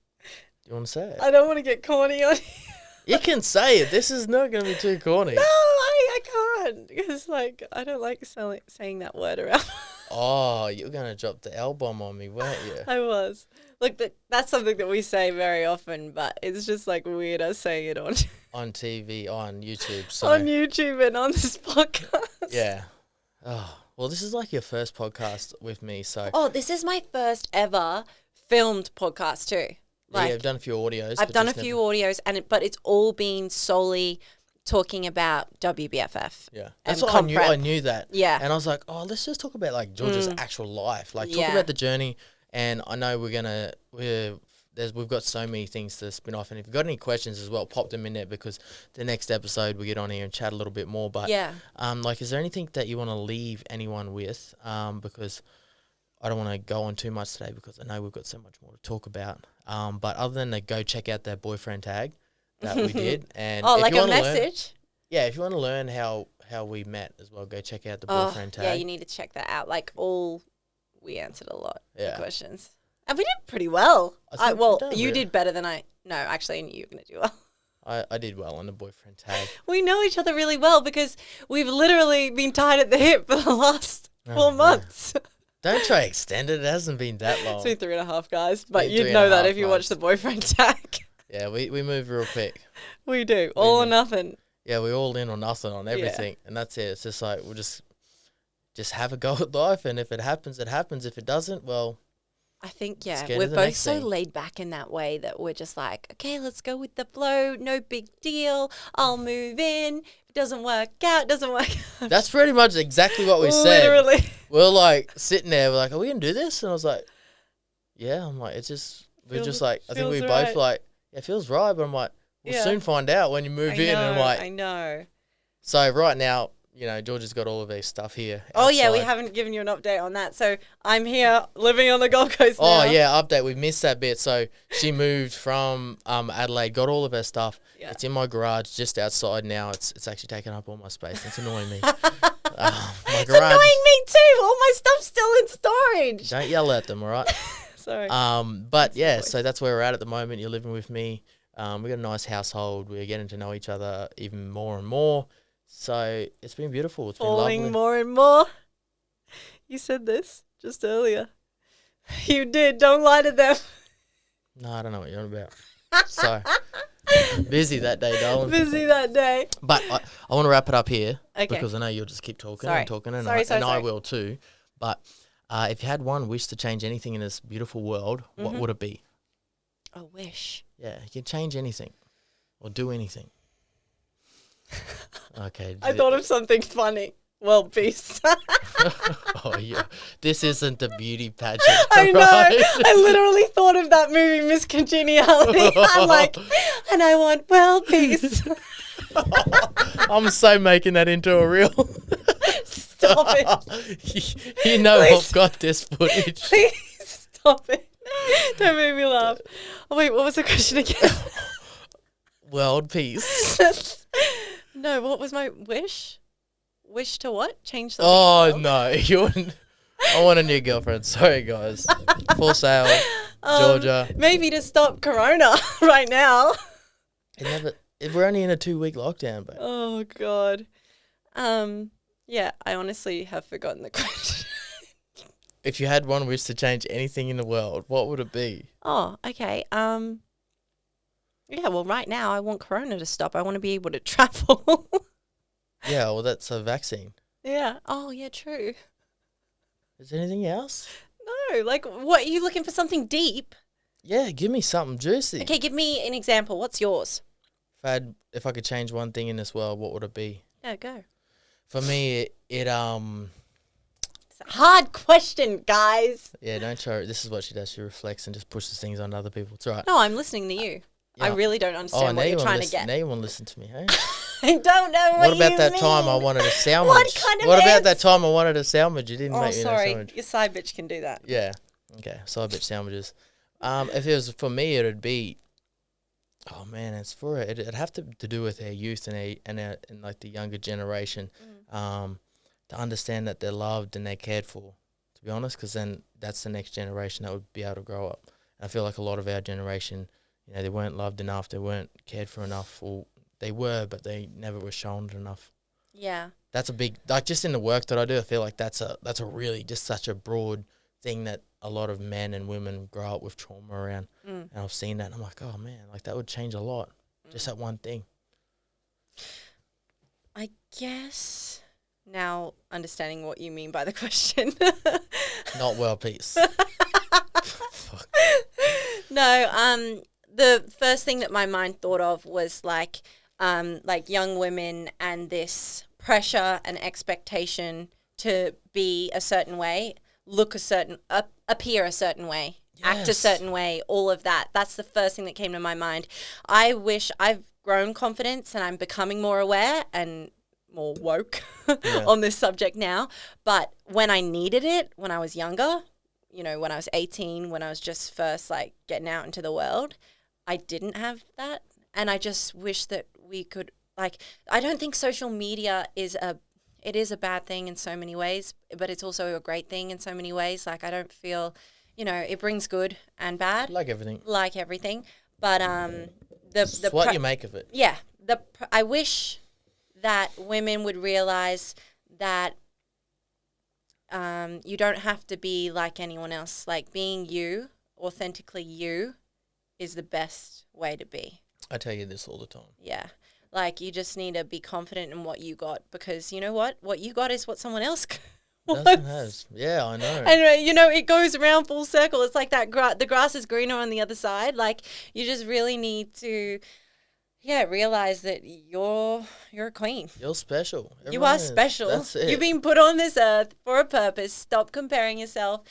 Speaker 1: You want to say it?
Speaker 2: I don't want to get corny on here.
Speaker 1: You can say it. This is not going to be too corny.
Speaker 2: No, I can't. Because, like, I don't like saying that word around.
Speaker 1: Oh, you're going to drop the L-bomb on me, weren't you?
Speaker 2: I was. Look, that's something that we say very often, but it's just, like, weird us saying it on
Speaker 1: TV, on YouTube. So.
Speaker 2: On YouTube and on this podcast.
Speaker 1: Yeah. Oh, well, this is like your first podcast with me, so.
Speaker 2: Oh, this is my first ever filmed podcast too.
Speaker 1: Like, yeah, I've done a few audios.
Speaker 2: I've done a few audios, but it's all been solely talking about WBFF.
Speaker 1: Yeah, that's what I knew that.
Speaker 2: Yeah,
Speaker 1: and I was like, oh, let's just talk about like Georgia's actual life, like talk about the journey. And I know we've got so many things to spin off. And if you've got any questions as well, pop them in there, because the next episode we get on here and chat a little bit more. But like, is there anything that you want to leave anyone with? Because I don't want to go on too much today because I know we've got so much more to talk about. But other than that, go check out that boyfriend tag that we did. And
Speaker 2: like a message?
Speaker 1: If you want to learn how we met as well, go check out the boyfriend tag.
Speaker 2: Yeah, you need to check that out. Like, we answered a lot of questions. And we did pretty well. You did better than I. No, actually, I knew you were going to do well.
Speaker 1: I did well on the boyfriend tag.
Speaker 2: We know each other really well because we've literally been tied at the hip for the last 4 months.
Speaker 1: Don't try to extend it. It hasn't been that long.
Speaker 2: It's been 3.5, guys. But you'd know that if you watch the boyfriend tag.
Speaker 1: Yeah, we move real quick.
Speaker 2: We do. All or nothing.
Speaker 1: Yeah, we all in or nothing on everything. Yeah. And that's it. It's just like, we'll just have a go at life. And if it happens, it happens. If it doesn't, well...
Speaker 2: I think, we're both so laid back in that way that we're just like, okay, let's go with the flow. No big deal. I'll move in. If it doesn't work out, it doesn't work out.
Speaker 1: That's pretty much exactly what we said.
Speaker 2: Literally.
Speaker 1: We're like sitting there, we're like, are we going to do this? And I was like, yeah. I'm like, I think we both like, yeah, it feels right. But I'm like, we'll soon find out when you move in. And I'm like,
Speaker 2: I know.
Speaker 1: So right now, you know, Georgia's got all of these stuff here.
Speaker 2: Oh, yeah, we haven't given you an update on that. So I'm here living on the Gold Coast now.
Speaker 1: Oh, yeah, update. We missed that bit. So she moved from Adelaide, got all of her stuff. Yeah. It's in my garage just outside now. It's actually taking up all my space. It's annoying me. My garage.
Speaker 2: It's annoying me too. All my stuff's still in storage.
Speaker 1: Don't yell at them, all right?
Speaker 2: Sorry.
Speaker 1: But yeah, so that's where we're at the moment. You're living with me. We got a nice household. We're getting to know each other even more and more. So it's been beautiful. It's been lovely.
Speaker 2: Falling more and more. You said this just earlier. You did. Don't lie to them.
Speaker 1: No, I don't know what you're on about. So busy that day, darling.
Speaker 2: Busy that day.
Speaker 1: But I want to wrap it up here because I know you'll just keep talking and talking, and I will too. But if you had one wish to change anything in this beautiful world, what would it be?
Speaker 2: A wish.
Speaker 1: Yeah, you can change anything or do anything. Okay.
Speaker 2: I thought of something funny. Well, peace.
Speaker 1: Oh, yeah. This isn't the beauty pageant.
Speaker 2: I know.
Speaker 1: Right?
Speaker 2: I literally thought of that movie, Miss Congeniality. I'm like, and I want world peace.
Speaker 1: I'm so making that into a reel.
Speaker 2: Stop it.
Speaker 1: You know I've got this footage.
Speaker 2: Please stop it. Don't make me laugh. Oh, wait, what was the question again?
Speaker 1: World peace.
Speaker 2: No, what was my wish? Wish to what? Change something.
Speaker 1: Oh, no. You wouldn't. I want a new girlfriend. Sorry, guys. For sale. Georgia.
Speaker 2: Maybe to stop Corona right now.
Speaker 1: We're only in a 2-week lockdown, but
Speaker 2: Oh, God. Yeah, I honestly have forgotten the question.
Speaker 1: if you had one wish to change anything in the world, what would it be?
Speaker 2: Oh, okay. Yeah, well, right now I want Corona to stop. I want to be able to travel.
Speaker 1: Yeah, well, that's a vaccine.
Speaker 2: Yeah. Oh, yeah, true.
Speaker 1: Is there anything else?
Speaker 2: No, like, what, are you looking for something deep?
Speaker 1: Yeah, give me something juicy.
Speaker 2: Okay, give me an example. What's yours?
Speaker 1: If I could change one thing in this world, what would it be?
Speaker 2: Yeah, go.
Speaker 1: For me,
Speaker 2: It's a hard question, guys.
Speaker 1: yeah, don't show. This is what she does. She reflects and just pushes things on other people. It's all right.
Speaker 2: No, I'm listening to you.
Speaker 1: Yeah.
Speaker 2: I really don't understand what you're trying to get.
Speaker 1: Now you want to listen to me, hey?
Speaker 2: I don't know
Speaker 1: What about
Speaker 2: you
Speaker 1: that
Speaker 2: mean.
Speaker 1: time I wanted a sandwich?
Speaker 2: What kind of
Speaker 1: What about
Speaker 2: ants?
Speaker 1: that time I wanted a sandwich? You didn't
Speaker 2: Oh,
Speaker 1: make me no
Speaker 2: sorry.
Speaker 1: sandwich.
Speaker 2: Your side bitch can do that.
Speaker 1: Yeah. Okay. Side bitch sandwiches. If it was for me, it'd be. Oh man, it'd have to do with our youth and like the younger generation, to understand that they're loved and they're cared for. To be honest, because then that's the next generation that would be able to grow up. And I feel like a lot of our generation, they weren't loved enough, they weren't cared for enough, or they were, but they never were shown it enough.
Speaker 2: Yeah.
Speaker 1: That's a big, like, just in the work that I do, I feel like that's a really just such a broad thing that a lot of men and women grow up with trauma around. And I've seen that and I'm like, oh man, like that would change a lot. Just that one thing.
Speaker 2: I guess now understanding what you mean by the question.
Speaker 1: Not world peace. Fuck.
Speaker 2: No, the first thing that my mind thought of was like young women and this pressure and expectation to be a certain way, look a certain, appear a certain way, act a
Speaker 1: Yes.
Speaker 2: certain way, all of that. That's the first thing that came to my mind. I wish I've grown confidence and I'm becoming more aware and more woke on this subject now. But when I needed it, when I was younger, when I was 18, when I was just first like getting out into the world, I didn't have that. And I just wish that we could, I don't think social media is it is a bad thing in so many ways, but it's also a great thing in so many ways. Like, I don't feel, it brings good and bad.
Speaker 1: Like everything.
Speaker 2: Like everything. But
Speaker 1: It's what you make of it.
Speaker 2: yeah, I wish that women would realize that you don't have to be like anyone else. Like, being you, authentically you, is the best way to be.
Speaker 1: I tell you this all the time.
Speaker 2: Yeah. Like, you just need to be confident in what you got, because you know what? What you got is what someone else wants.
Speaker 1: Doesn't has. Yeah, I know.
Speaker 2: And, it goes around full circle. It's like that the grass is greener on the other side. Like, you just really need to, realize that you're a queen.
Speaker 1: You're special.
Speaker 2: You
Speaker 1: Everyone
Speaker 2: are
Speaker 1: is.
Speaker 2: special.
Speaker 1: That's it.
Speaker 2: You've been put on this earth for a purpose. Stop comparing yourself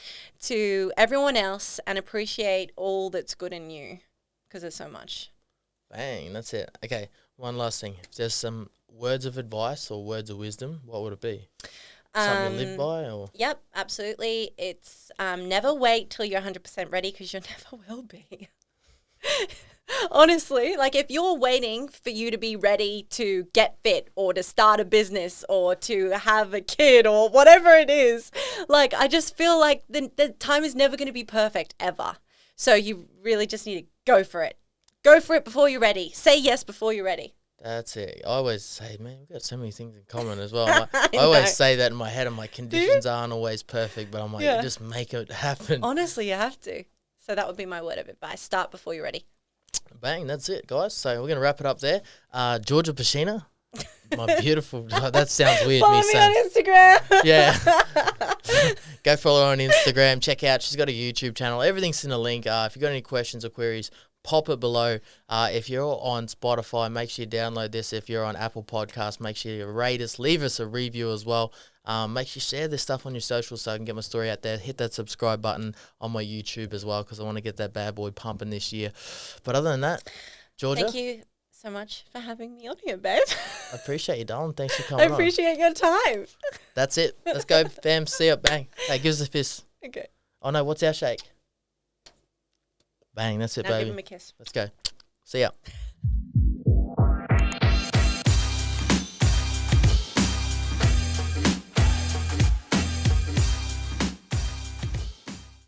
Speaker 2: to everyone else and appreciate all that's good in you, because there's so much.
Speaker 1: Bang, that's it. Okay, one last thing. If there's some words of advice or words of wisdom, what would it be? Something you live by? Or
Speaker 2: Yep, absolutely. It's never wait till you're 100% ready, because you never will be. Honestly, like, if you're waiting for you to be ready to get fit or to start a business or to have a kid or whatever it is, like, I just feel like the time is never going to be perfect ever. So you really just need to go for it. Go for it before you're ready. Say yes before you're ready.
Speaker 1: that's it. I always say, man, we've got so many things in common as well. I always say that in my head. I'm like, conditions aren't always perfect, but I'm like, you just make it happen.
Speaker 2: Honestly, you have to. So that would be my word of advice. Start before you're ready.
Speaker 1: Bang, that's it, guys. So we're going to wrap it up there. Giorgia Piscina, my beautiful, that sounds weird.
Speaker 2: Follow me on Instagram.
Speaker 1: Yeah. Go follow her on Instagram. Check out, she's got a YouTube channel. Everything's in the link. If you've got any questions or queries, pop it below. If you're on Spotify, make sure you download this. If you're on Apple Podcasts, make sure you rate us. Leave us a review as well. Make sure you share this stuff on your socials so I can get my story out there. Hit that subscribe button on my YouTube as well, because I want to get that bad boy pumping this year. But other than that, Georgia,
Speaker 2: Thank you so much for having me on here, babe.
Speaker 1: I appreciate you, darling. Thanks for
Speaker 2: I
Speaker 1: coming on.
Speaker 2: appreciate your time.
Speaker 1: That's it. Let's go, fam. See ya. Bang. Hey, give us a fist.
Speaker 2: Okay.
Speaker 1: Oh, no. What's our shake? Bang. That's it,
Speaker 2: Now give
Speaker 1: baby.
Speaker 2: him a kiss.
Speaker 1: Let's go. See ya.